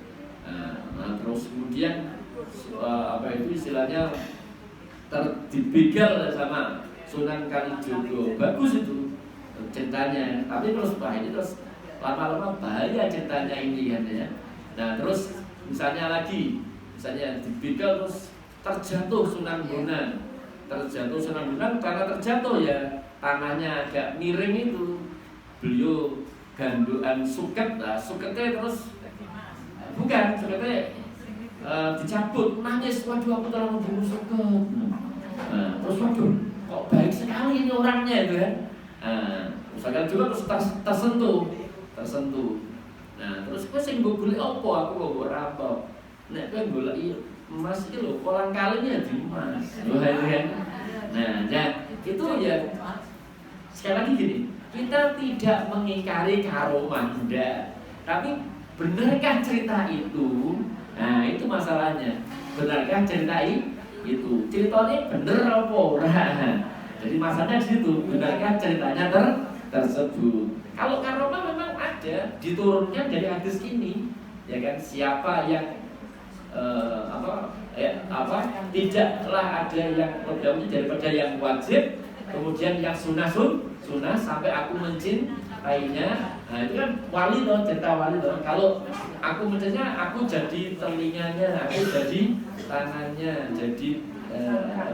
Nah, terus kemudian apa itu istilahnya dibegal sama Sunan Kalijaga. Bagus itu ceritanya, tapi terus ini terus lama-lama bahaya ceritanya ini kan ya. Nah, terus misalnya dibegal terus terjatuh Sunan Bonang. Karena terjatuh ya tangannya agak miring itu, beliau ganduan suket. Nah, suketnya terus dicabut, nangis, waduh aku telah membunuh suket. Nah, terus waduh kok baik sekali ini orangnya itu ya. Misalkan juga terus tersentuh. Nah, terus kowe sing mbok golek apa? Aku kok ora apa. Nek kowe golek emas iki lho, kolang kalinya di emas. Nah, itu ya sekali lagi gini, kita tidak mengingkari karomah, enggak. Tapi benarkah cerita itu? Nah, itu masalahnya. Benarkah cerita itu? Ceritanya bener apa ora? Jadi masalahnya di situ, benarkah ceritanya tersebut? Kalau karomah memang ada, diturunkan dari hadis ini, ya kan? Siapa yang tidaklah ada yang lebih daripada yang wajib, kemudian yang sunnah sampai aku mencintainya. Nah, itu kan wali loh, cerita wali loh. Kalau aku mencintainya, aku jadi telinganya, aku jadi tangannya, jadi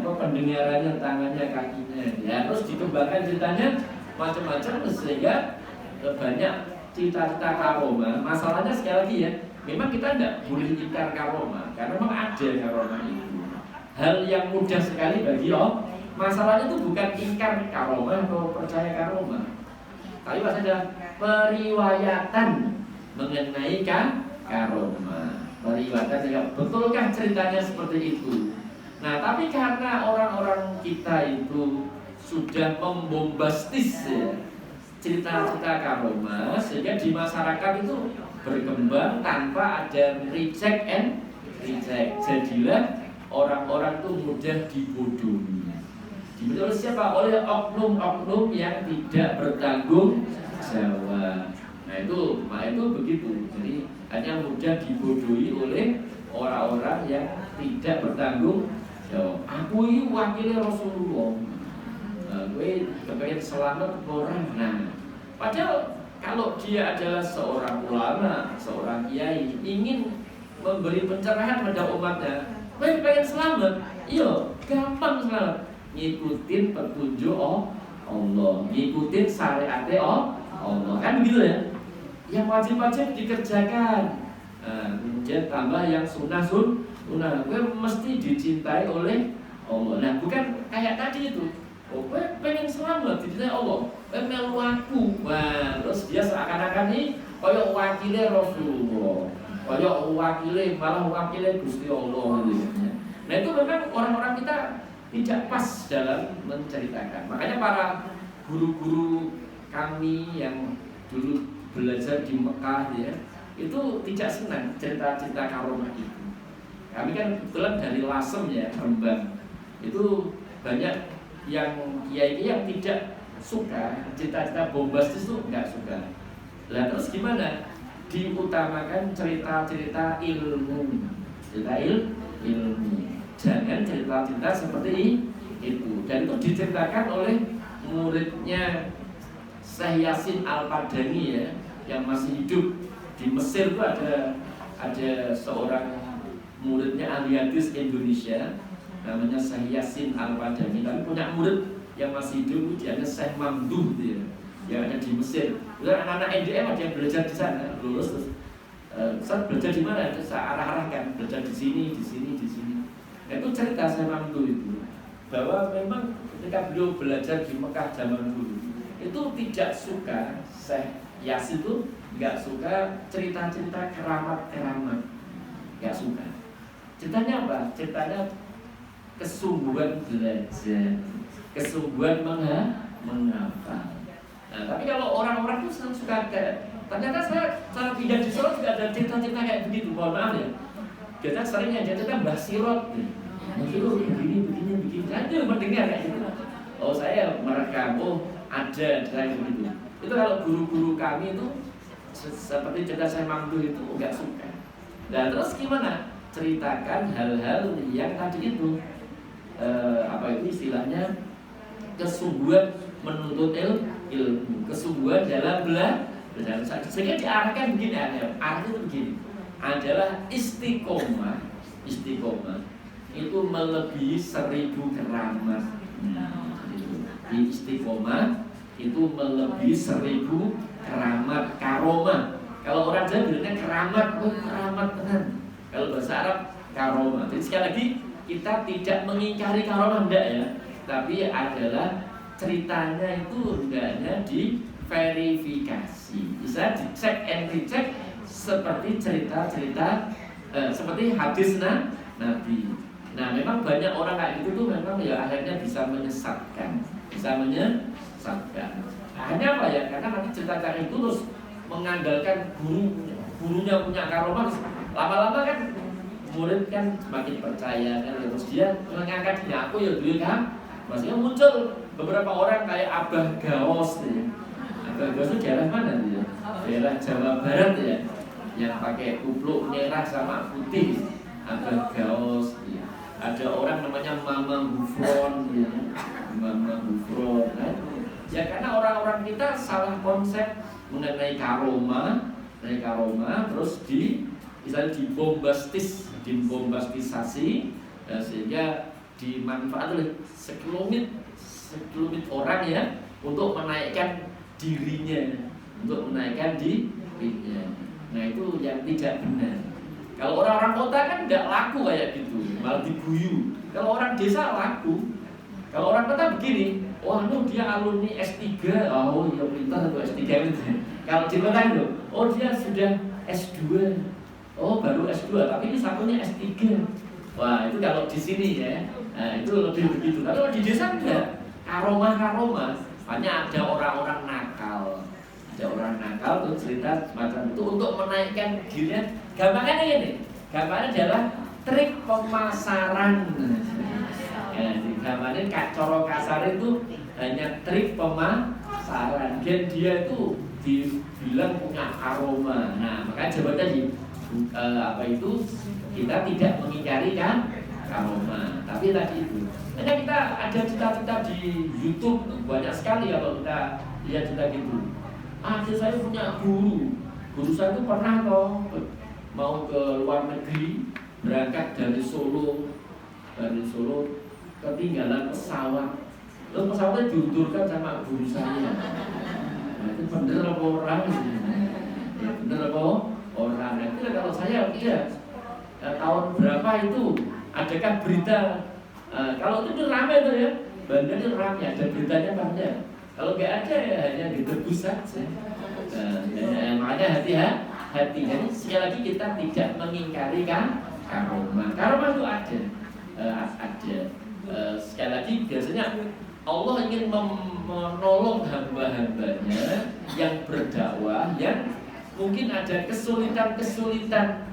pendengarannya, tangannya, kakinya. Ya, terus dikembangkan ceritanya macam-macam sehingga banyak cita-cita karomah. Masalahnya sekali lagi ya, memang kita tidak boleh ingkar karomah, karena memang ada karomah itu. Hal yang mudah sekali bagi Allah. Masalahnya itu bukan ingkar karomah atau percaya karomah, tapi maksudnya periwayatan mengenai karomah. Periwayatan, betulkah ceritanya seperti itu? Nah, tapi karena orang-orang kita itu sudah membombastis ya, cerita-cerita karomah, sehingga di masyarakat itu berkembang tanpa ada recheck and recheck. Jadilah orang-orang itu mudah dibodohi. Dibodohi oleh siapa? Oleh oknum-oknum yang tidak bertanggung jawab. Nah itu begitu. Jadi hanya mudah dibodohi oleh orang-orang yang tidak bertanggung jawab. Aku ini wakilnya Rasulullah. Gue kepengen selamat orang. Nah, padahal kalau dia adalah seorang ulama, seorang kiai, ingin memberi pencerahan pada umatnya, gue pengen selamat, iya, gampang selamat. Ngikutin petunjuk Allah, ngikutin syariat Allah, kan begitu ya. yang wajib-wajib dikerjakan. Kemudian tambah yang sunnah. Gue mesti dicintai oleh Allah. Nah, bukan kayak tadi itu. Gue pengen selamat dicintai Allah. Gue melu aku. Wah, terus dia seakan-akan nih kayak wakilnya Rasulullah. Kayak malah wakilnya Gusti Allah gitu. Nah, itu memang orang-orang kita tidak pas dalam menceritakan. Makanya para guru-guru kami yang dulu belajar di Mekah ya, itu tidak senang cerita-cerita karomah itu. Kami kan kebetulan dari Lasem ya, Rembang. Itu banyak yang kiai yang tidak suka cerita-cerita bombastis itu nggak suka. Lah terus gimana? Diutamakan cerita-cerita ilmu, ilmu. Jangan cerita-cerita seperti itu. Dan itu diceritakan oleh muridnya Syekh Yasin Al-Padani ya, yang masih hidup di Mesir. Itu ada seorang muridnya ahli hadis Indonesia namanya Syekh Yasin Al-Padani. Tapi punya murid yang masih hidup, dia Syekh Mamduh dia, yang ada di Mesir. Itu anak-anak NDM ada yang belajar di sana, lulus terus saya belajar di mana? Saya arah-arahkan, belajar di sini. Nah, itu cerita Syekh Mamduh itu, bahwa memang ketika beliau belajar di Mekah zaman dulu itu tidak suka, Syekh Yasin itu nggak suka cerita-cerita keramat, nggak suka. Ceritanya apa? Ceritanya kesungguhan belajar, kesungguhan menghafal. Nah, tapi kalau orang-orang itu suka ternyata saya pindah di Solo juga ada cerita-cerita kayak begitu. Mohon maaf ya. Kita seringnya cerita Mbah Sirot. Itu begini. Saya mendengar kayak gitu. Oh, saya merekam. Oh, ada kayak begitu. Itu kalau guru-guru kami itu seperti cerita saya Mamdu itu enggak suka. Dan terus gimana? Ceritakan hal-hal yang tadi itu apa itu istilahnya kesungguhan menuntut ilmu, kesungguhan dalam belajar. Sehingga diarahkan begini, arah itu begini, adalah istiqomah itu melebihi 1000 keramat. Di istiqomah itu melebihi 1000 keramat, karomah. Kalau orang Jawa bilangnya keramat, keramat benar. Kalau bahasa Arab karomah. Jadi sekali lagi kita tidak mengingkari karomah, enggak ya, tapi adalah ceritanya itu hendaknya diverifikasi, bisa dicek and recheck seperti cerita-cerita seperti hadis Nabi. Nah, memang banyak orang kayak gitu tuh memang ya akhirnya bisa menyesatkan. Hanya apa ya? Karena nanti cerita kayak itu terus mengandalkan gurunya punya karomah, lama-lama kan murid kan semakin percaya kan, terus dia mengangkat diri, aku ya dulu kan. Maksudnya muncul beberapa orang kayak Abah Gaos ya. Abah Gaos itu daerah mana dia? Daerah Jawa Barat ya, yang pakai kupluk merah sama putih. Abah Gaos ya. Ada orang namanya Mama Gufron ya. Mama Gufron kan? Ya karena orang-orang kita salah konsep mengenai karomah, terus misalnya dibombastisasi sehingga dimanfaatkan oleh sekelumit orang ya untuk menaikkan dirinya, untuk menaikkan dirinya. Nah, itu yang tidak benar. Kalau orang-orang kota kan tidak laku kayak gitu, malah diguyu. Kalau orang desa laku. Kalau orang kota begini, wah lu dia alumni S3, oh iya pintar atau S3 gitu. Kalau di kota itu, oh dia sudah S2, oh baru S2, tapi ini satunya S3. Wah itu kalau di sini ya, nah, itu lebih begitu. Kalau di desa enggak, karomah, banyak ada orang-orang nakal. Ada orang nakal tuh cerita semacam itu untuk menaikkan dirinya. Gampangnya ini, gampangnya adalah trik pemasaran. Gambarnya coro kasar itu hanya trik pemasaran. Dan dia itu dibilang punya aroma. Nah, makanya jawabannya tadi kita tidak mengingkari kan aroma. Tapi tadi itu, hanya kita ada cerita-cerita di YouTube banyak sekali kalau kita lihat cerita gitu. Saya punya guru saya itu pernah mau ke luar negeri, berangkat dari Solo ketinggalan pesawat. Lalu pesawatnya diundurkan sama guru saya. Nah, itu bener apa orang? Ya bener apa? Orang itu kalau saya tahun berapa itu adakah berita kalau itu ramai tuh ya, Bandar itu ramai, ada beritanya banyak. Kalau nggak ada ya hanya ditebus saja. Makanya hati-hati. Jadi sekali lagi kita tidak mengingkari karomah. Karomah itu ada. Sekali lagi biasanya Allah ingin menolong hamba-hambanya yang berdakwah, yang mungkin ada kesulitan-kesulitan.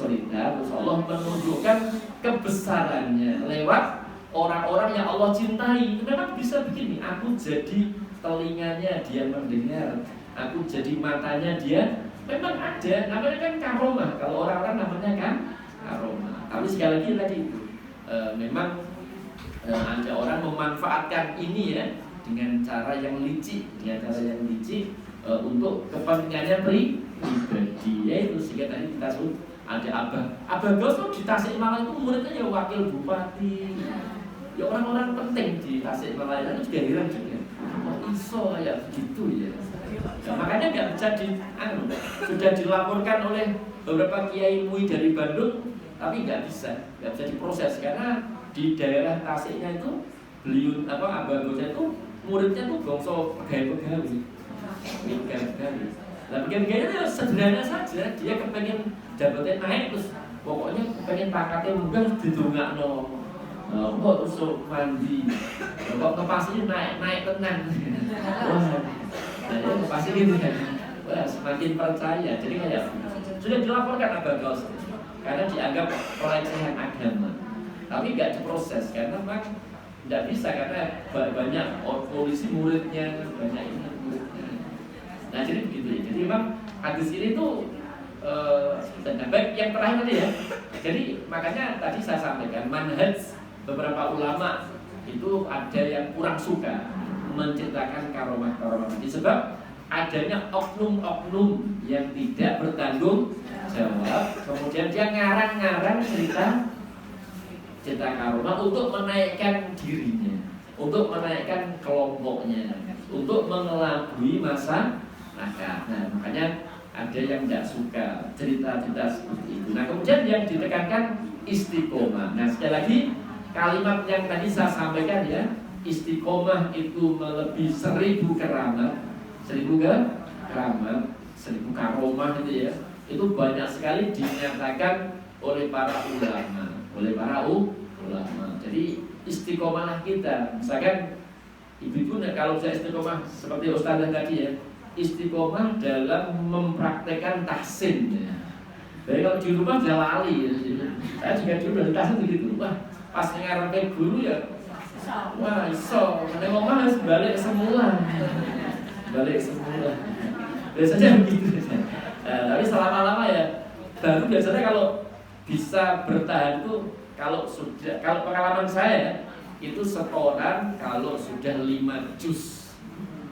Terus Allah menunjukkan kebesarannya lewat orang-orang yang Allah cintai. Memang bisa begini, aku jadi telinganya dia mendengar, aku jadi matanya dia. Memang ada, namanya kan karomah. Kalau orang-orang namanya kan karomah. Tapi sekali lagi tadi memang ada orang memanfaatkan ini ya dengan cara yang licik, untuk kepentingannya pribadi. Yaitu sehingga tadi kita sebut ada Abah Gos di Tasikmalaya itu muridnya ya wakil bupati, ya orang-orang penting di Tasikmalaya. Itu juga heran juga, iso kayak begitu ya. Nah, makanya nggak bisa sudah dilaporkan oleh beberapa kiai MUI dari Bandung, tapi nggak bisa diproses karena di daerah Tasiknya itu beliau Abah Gos itu muridnya tuh bangsa pegawai. Nah, begini-begini sederhana saja. Dia kepengen jabatannya naik, terus pokoknya kepengen pangkatnya munggah didongakno. Kok terus mandi. Kok kepasnya naik tenang. Wah. Nah, itu pasti gitu kan. Wah, semakin percaya. Jadi kayak sudah dilaporkan Abah Gos karena dianggap pelecehan agama. Tapi nggak diproses karena memang nggak bisa karena banyak polisi muridnya, banyak ini. Nah jadi begitu ya. Jadi memang hadis ini tuh baik yang terakhir tadi ya. Jadi makanya tadi saya sampaikan manhaj beberapa ulama itu ada yang kurang suka menciptakan karomah-karomah tadi sebab adanya oknum-oknum yang tidak bertanggung jawab. Kemudian dia ngarang-ngarang cerita karomah untuk menaikkan dirinya, untuk menaikkan kelompoknya, untuk mengelabui masa. Nah, makanya ada yang tidak suka cerita-cerita seperti itu. Nah, kemudian yang ditekankan istiqomah. Nah, sekali lagi kalimat yang tadi saya sampaikan ya, istiqomah itu melebihi 1000 keramat, 1000 keramat, 1000 karomah itu ya. Itu banyak sekali dinyatakan oleh para ulama. Jadi istiqomah kita, misalkan ibu-ibu kalau saya istiqomah seperti Ustazah tadi ya, istiqomah dalam mempraktekkan tahsin ya. Jadi kalau di rumah sudah lali ya. Saya juga dulu dari tahsin begitu. Wah, pas ngarepe guru ya, wah iso, nek omah harus balik semula. Biasanya begitu. Tapi selama-lama ya, baru biasanya kalau bisa bertahan itu kalau pengalaman saya itu setoran kalau sudah 5 juz.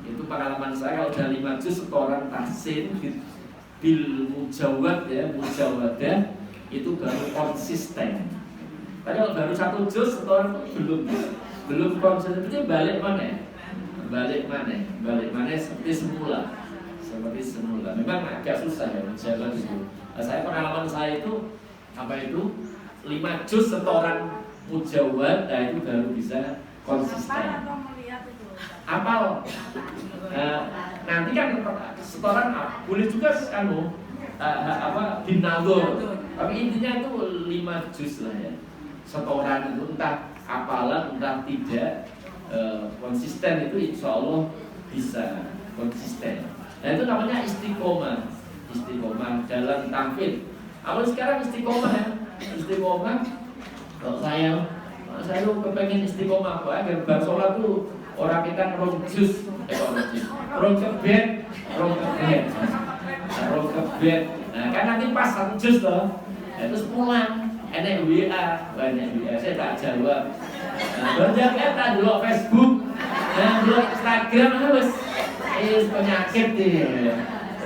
Itu pengalaman saya kalau sudah 5 juz setoran tahsin bil mujawadah itu baru konsisten. Tapi kalau baru 1 juz setoran belum konsisten, itu balik mana seperti semula. Memang agak susah ya menjaga itu. Saya pengalaman saya itu 5 juz setoran mujawadah itu baru bisa konsisten. Apal. Nanti kan setoran boleh juga binalur. Tapi intinya itu 5 juz lah ya. Setoran itu entah apalan entah tidak konsisten itu insya Allah bisa konsisten. Nah itu namanya istiqomah dalam tampil. Awal sekarang istiqomah ya. Kalau saya lu kepengen istiqomah kok agar bar sholat tuh orang kita rong kebet. Nah kan nanti pas 1 juz loh, terus pulang, enek WA, saya tak jawab. Banyak kita dulu Facebook, dulu Instagram harus penyakit deh.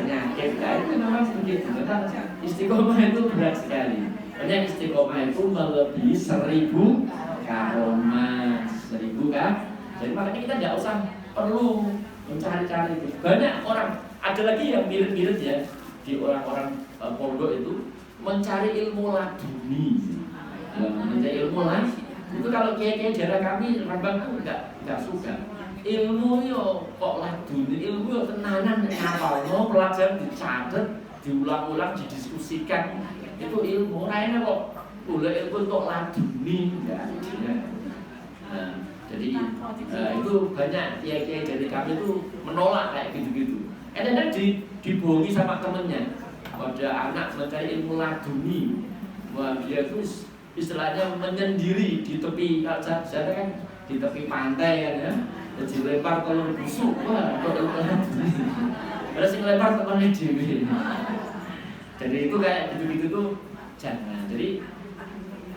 Nah itu memang begitu. Tentang istiqomah itu berat sekali. Karena istiqomah itu melebihi 1000 karomah, 1000 kan. Jadi makanya kita tidak usah perlu mencari-cari. Banyak orang Ada lagi yang mirip-mirip ya di orang-orang pondok itu mencari ilmu laduni. Mencari ilmu lah itu kalau kiai-kiai daerah kami Rembang tuh nggak suka. Ilmu yo kok laduni, ilmu yo tenanan ngapalno, pelajaran dicatat, diulang-ulang, didiskusikan. Itu ilmu lainnya kok boleh ilmu kok laduni enggak. Nah, jadi itu banyak kiai-kiai dari kami itu menolak kayak gitu-gitu. Kadang-kadang dibohongi sama temennya. Ada anak mencari ilmu laduni, wah dia tuh istilahnya menyendiri di tepi, kalau saya kan di tepi pantai kan ya, jadi lempar telur busuk, wah kok ilmu laduni. Terus yang lempar temannya dewi. Jadi itu kayak gitu-gitu tuh jangan. Jadi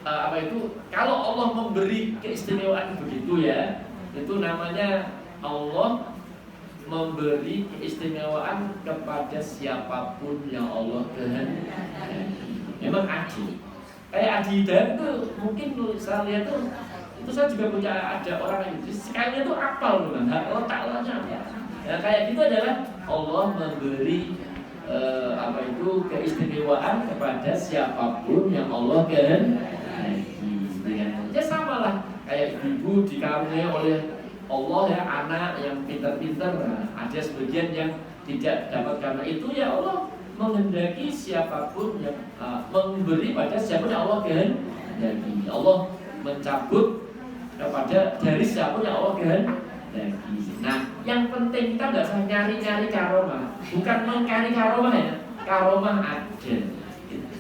apa itu? Kalau Allah memberi keistimewaan begitu ya, itu namanya Allah memberi keistimewaan kepada siapapun yang Allah kehendaki. Memang adil. Kayak Adi Hidayat itu mungkin saya lihat tuh, itu saya juga punya ada orang yang sekalinya tuh apal tuh kan, otak-otaknya apa? Ya kayak gitu adalah Allah memberi apa itu keistimewaan kepada siapapun yang Allah kehendaki. Ya sama lah kayak ibu dikaruniai oleh Allah ya anak yang pintar-pintar. Nah, ada sebagian yang tidak dapat karena itu ya Allah menghendaki siapapun yang memberi pada siapapun yang Allah kehendaki. Allah mencabut kepada dari siapapun yang Allah kehendaki. Nah, yang penting kita nggak usah nyari-nyari karomah, bukan mencari karomah ya, karomah ada.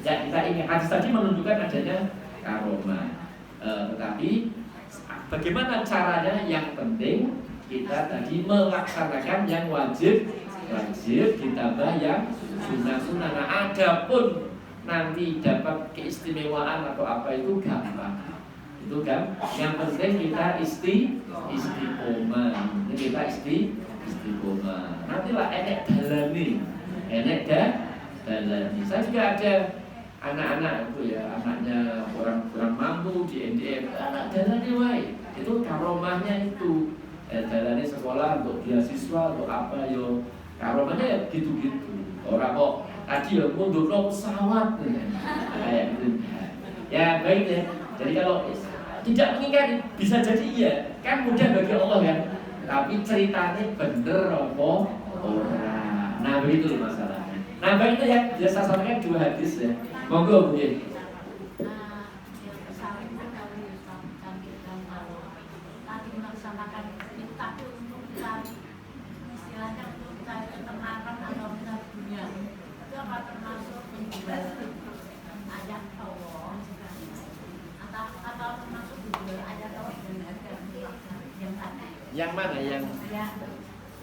Ya, kita ingat hadis tadi menunjukkan adanya karomah, tetapi bagaimana caranya? Yang penting kita tadi melaksanakan yang wajib ditambah yang sunnah. Nah, adapun nanti dapat keistimewaan atau apa itu gampang. Itu kan yang penting kita istiqomah. Kita istiqomah. Nantilah enek dalani. Saya juga ada anak-anak itu ya, anaknya orang mampu di NDM, anak dalani wae. Itu karomahnya itu. Dalani sekolah untuk beasiswa untuk apa yo. Karomahnya ya gitu-gitu. Orang kok tadi ya mundurno pesawat kayak gitu. Ya baik ya. Jadi kalau tidak mengingkari bisa jadi iya, kan mudah bagi Allah kan. Tapi ceritanya bener apa orang. Nah begitu masalahnya. Nah baik itu ya, saya sampaikan 2 hadis ya. Monggo Bu. Yang mana yang?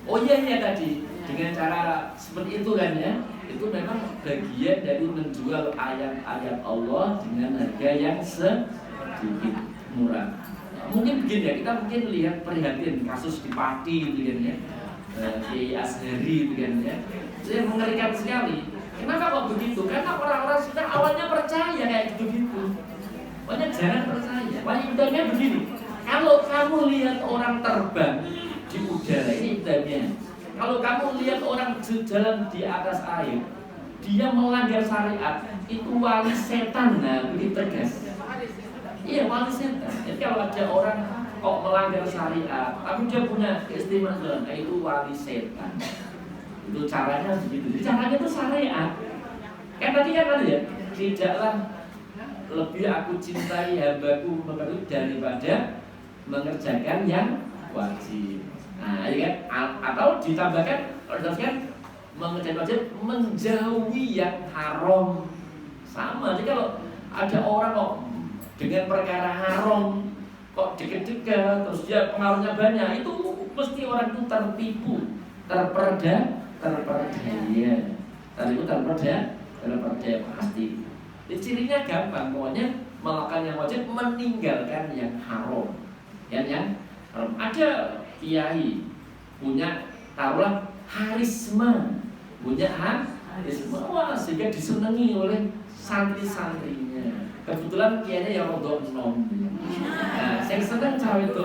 Oh iya tadi dengan cara seperti itu kan ya, itu memang bagian dari menjual ayat-ayat Allah dengan harga yang sedikit murah. Mungkin begini ya, kita mungkin lihat prihatin kasus di Pati gitu kan ya, di Ashari gitu kan ya, itu yang mengerikan sekali. Kenapa kok begitu? Karena orang-orang sudah awalnya percaya kayak gitu-gitu. Makanya jangan percaya. Wanitanya begini. Kalau kamu lihat orang terbang di udara, ini indahnya. Kalau kamu lihat orang jalan di atas air, dia melanggar syariat, itu wali setan. Nah, begitu tegas. Iya, wali setan. Jadi kalau ada orang kok melanggar syariat, tapi dia punya keistimewaan, itu wali setan. Itu caranya begitu. Jadi caranya itu syariat. Kan tadi kan ya, tidaklah lebih aku cintai hambaku daripada mengerjakan yang wajib. Nah, ya kan? Atau ditambahkan, mengerjakan wajib menjauhi yang haram. Sama. Jadi kalau ada orang kok dengan perkara haram kok deket-deket, terus dia pengaruhnya banyak, itu mesti orang itu tertipu, terperdaya. Tadi itu terperdaya pasti. Jadi cirinya gampang, pokoknya melakukan yang wajib, meninggalkan yang haram. Yang ada kiai punya taruhlah harisma, wah sehingga disenangi oleh santri-santrinya. Kebetulan kiainya yang rodok nom. Nah, saya senang cawe itu.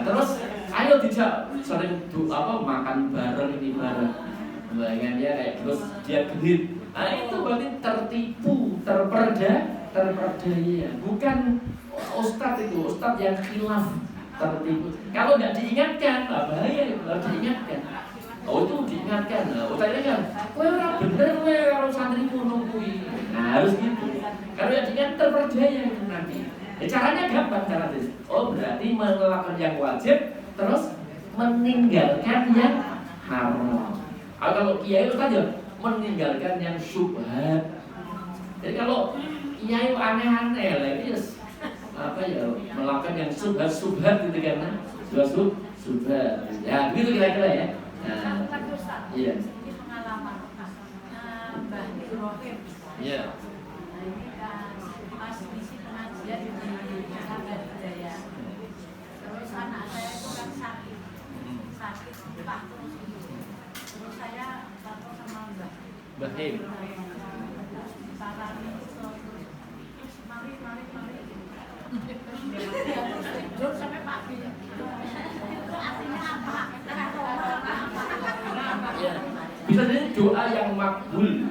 Terus ayo dijak sering makan bareng ini bareng. Bayangkan dia kayak terus dia genit. Nah itu berarti tertipu, terperdaya. Bukan ustadz itu, ustadz yang khilaf, tertipu. Kalau nggak diingatkan, bahaya itu harus diingatkan. Oh itu diingatkan, ustadz ini kan, kowe ora bener kowe kalau santri ngono kuwi. Nah harus gitu. Kalau yang diingat terperdaya itu nanti. Caranya gampang caranya. Oh berarti melakukan yang wajib, terus meninggalkan yang haram. Kalau kiai itu saja meninggalkan yang syubhat. Jadi kalau kiai aneh-aneh lagi melakukan yang subhat gitu kan, subhat. Ya begitu kira-kira ya. Nah, iya. Ini pengalaman Mbah Ibrahim. Iya. Ini kan pas misi pengajian di Sahabat Hidayah. Terus anak saya itu kan sakit lupa terus saya lapor sama Mbah Bahim. Sarani terus mari terus sampai pagi itu artinya apa? Ya. Bisa jadi doa yang makbul.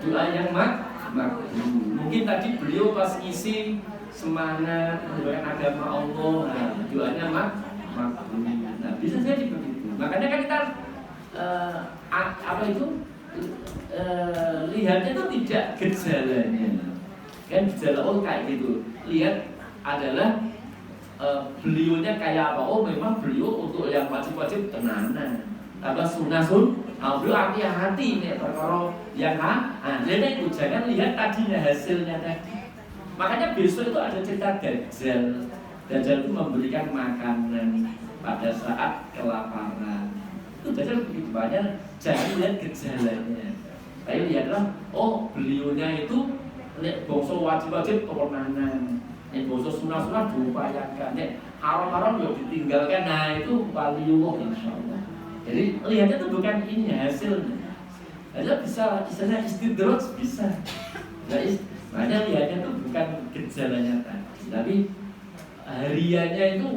Doa yang makbul. Mungkin tadi beliau pas ngisi semangat mendoakan agama Allah, nah, doanya makbul. Nah, bisa jadi begitu. Makanya kan kita lihatnya itu tidak gejalanya. Kan gejala kayak gitu. Lihat adalah beliaunya kayak apa? Oh memang beliau untuk yang wajib-wajib tenanan. Apa sunnah beliau hati-hati nih perkara yang jadi itu jangan lihat tadinya hasilnya tadi. Makanya besok itu ada cerita Dajjal. Dajjal itu memberikan makanan pada saat kelaparan. Itu Dajjal begitu banyak. Jangan lihat gejalanya. Tapi lihatlah, oh beliaunya itu nek bangsa wajib-wajib tenanan. Nek bangsa sunah-sunah diupayakan. Nek haram-haram ya ditinggalkan. Nah itu waliullah insyaallah. Jadi lihatnya itu bukan ini hasilnya. Ada bisa istilahnya istidraj bisa. Makanya lihatnya itu bukan gejalanya tadi, tapi hariannya itu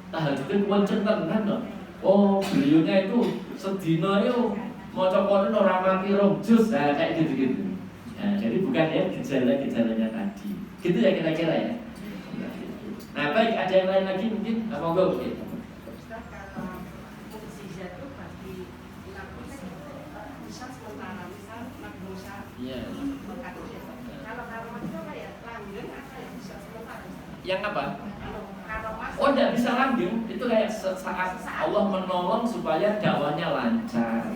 tahajudnya kuancen tenan loh. Oh beliaunya itu sedina itu maca Quran ora mati rong juz, nah kayak gitu-gitu. Nah, jadi bukan ya gejala-gejalanya tadi. Gitu ya kira-kira ya. Nah baik, ada yang lain lagi mungkin? Monggo mungkin. Iya. Yang apa? Oh tidak bisa langgeng. Itu kayak saat Allah menolong supaya dakwanya lancar.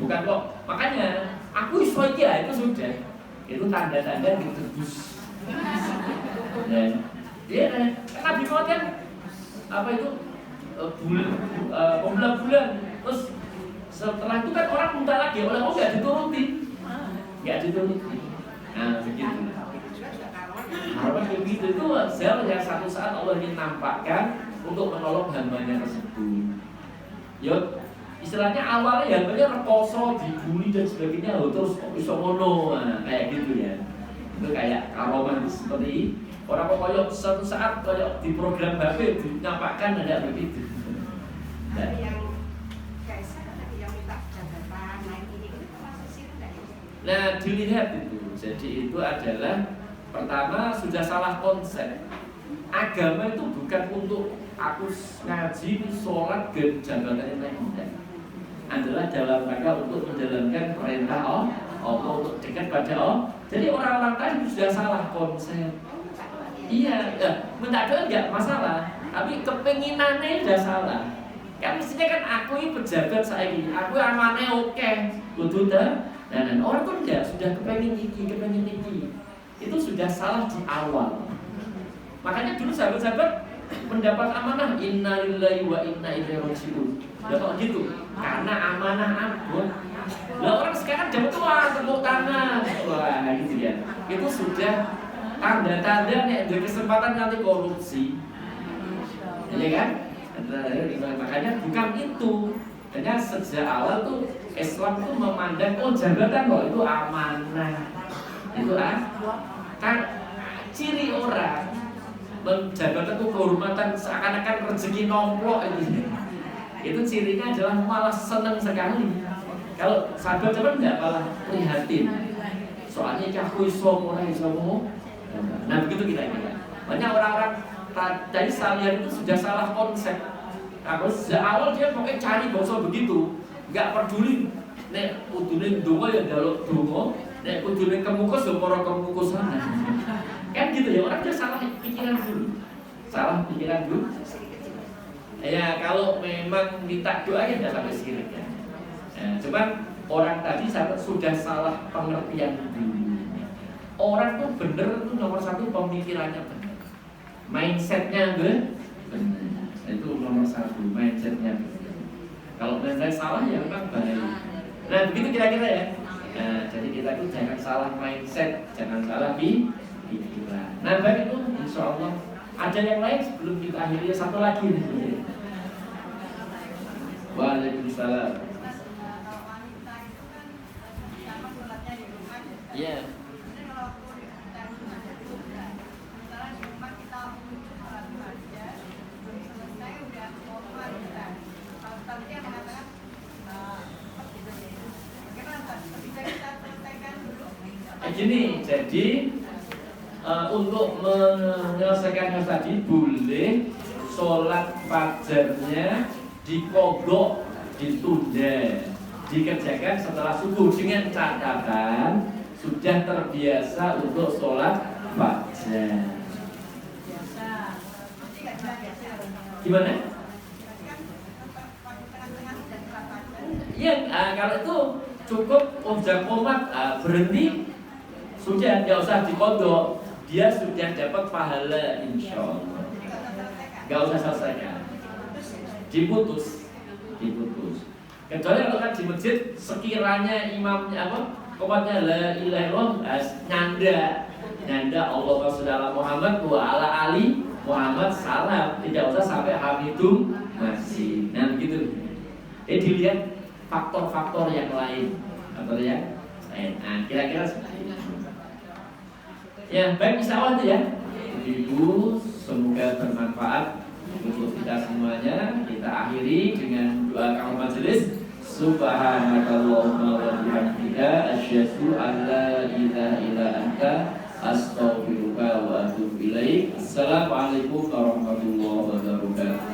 Bukan kok. Makanya aku iso ya itu sudah. Itu tanda-tanda ditebus. Dan dia kan Nabi Muhammad kan apa itu bulan-bulan terus setelah itu kan orang minta lagi oleh Allah nggak dituruti. Nah begitu. Harapan begitu itu sel yang satu saat Allah ingin nampakkan untuk menolong hambanya tersebut. Yo, istilahnya awalnya hambanya rekoso, dibully dan sebagainya, terus kok bisa ngono, kayak gitu ya. Itu kayak karomah seperti orang kok koyok satu saat koyok di program HP dinampakkan ada begitu. Nah, nah dilihat itu, jadi itu adalah pertama sudah salah konsep. Agama itu bukan untuk aku ngaji, sholat, dan jabatan yang lain. Adalah dalam rangka untuk menjalankan perintah Allah, untuk dekat pada Allah. Jadi orang-orang tadi sudah salah konsep. Iya, minta doa enggak masalah, tapi kepenginannya sudah salah. Kan mestinya kan aku ini pejabat saya ini, aku amannya oke, betul dah. Dan orang tuh enggak sudah kepengen ini. Itu sudah salah di awal. Makanya dulu sahabat-sahabat mendapat amanah innalillahi wa inna ilaihi raji'un. Ya kok gitu? Karena amanah ampun. Lah orang sekarang dapat tepuk tangan. Wah, gitu ya. Itu sudah tanda-tanda nih ada kesempatan nanti korupsi. Iya kan? Makanya bukan itu. Karena sejak awal tuh Islam tuh memandang jabatan kok itu amanah. Itu kan ciri orang jabatan itu kehormatan seakan-akan rezeki nomplok itu cirinya adalah malah senang sekali. Kalau sahabat enggak, malah prihatin. Soalnya aku iso ora iso. Nah begitu kita ini. Banyak orang-orang tadi salian itu sudah salah konsep. Kalau sejak awal dia pokoknya cari bosok begitu, nggak peduli. Nek kudune donga ya njaluk donga, nek kudune kemukus ya para kemukusan. Kan gitu ya, orang dia salah pikiran dulu. Salah pikiran dulu. Ya kalau memang minta doa ya nggak sampai sirik ya. Cuman orang tadi sudah salah pengertian dulu. Orang tuh bener tuh nomor satu pemikirannya bener, mindsetnya bener. Itu nomor satu, mindsetnya bener. Kalau mindset salah ya memang bahaya. Nah begitu kira-kira ya. Nah jadi kita itu jangan salah mindset, jangan salah pikiran. Nah baik itu, insya Allah ada yang lain sebelum kita akhiri satu lagi nih. Waalaikumsalam. Iya. Gini, jadi untuk menyelesaikan hal tadi boleh sholat fajarnya dikodok, ditunda, dikerjakan setelah subuh dengan catatan sudah terbiasa untuk sholat fajar. Gimana? Iya, kalau itu cukup udah komat berhenti. Sudah, nggak usah dikodok, dia sudah dapat pahala insya Allah. Nggak usah selesaikan, diputus. Kecuali kalau kan di masjid sekiranya imamnya komatnya la ilaha illallah, nyanda Allah Rasulullah Muhammad wa ala ali Muhammad salam, tidak usah sampai hamidum masih. Nah begitu. Jadi dilihat faktor-faktor yang lain atau yang lain. Nah kira-kira seperti itu. Ya, baik insya Allah itu ya. Ibu, semoga bermanfaat untuk kita semuanya. Kita akhiri dengan doa kaum majelis. Subhanakallahumma wa bihamdika asyhadu an la ilaha illa anta astaghfiruka wa atubu ilaik. Assalamualaikum warahmatullahi wabarakatuh.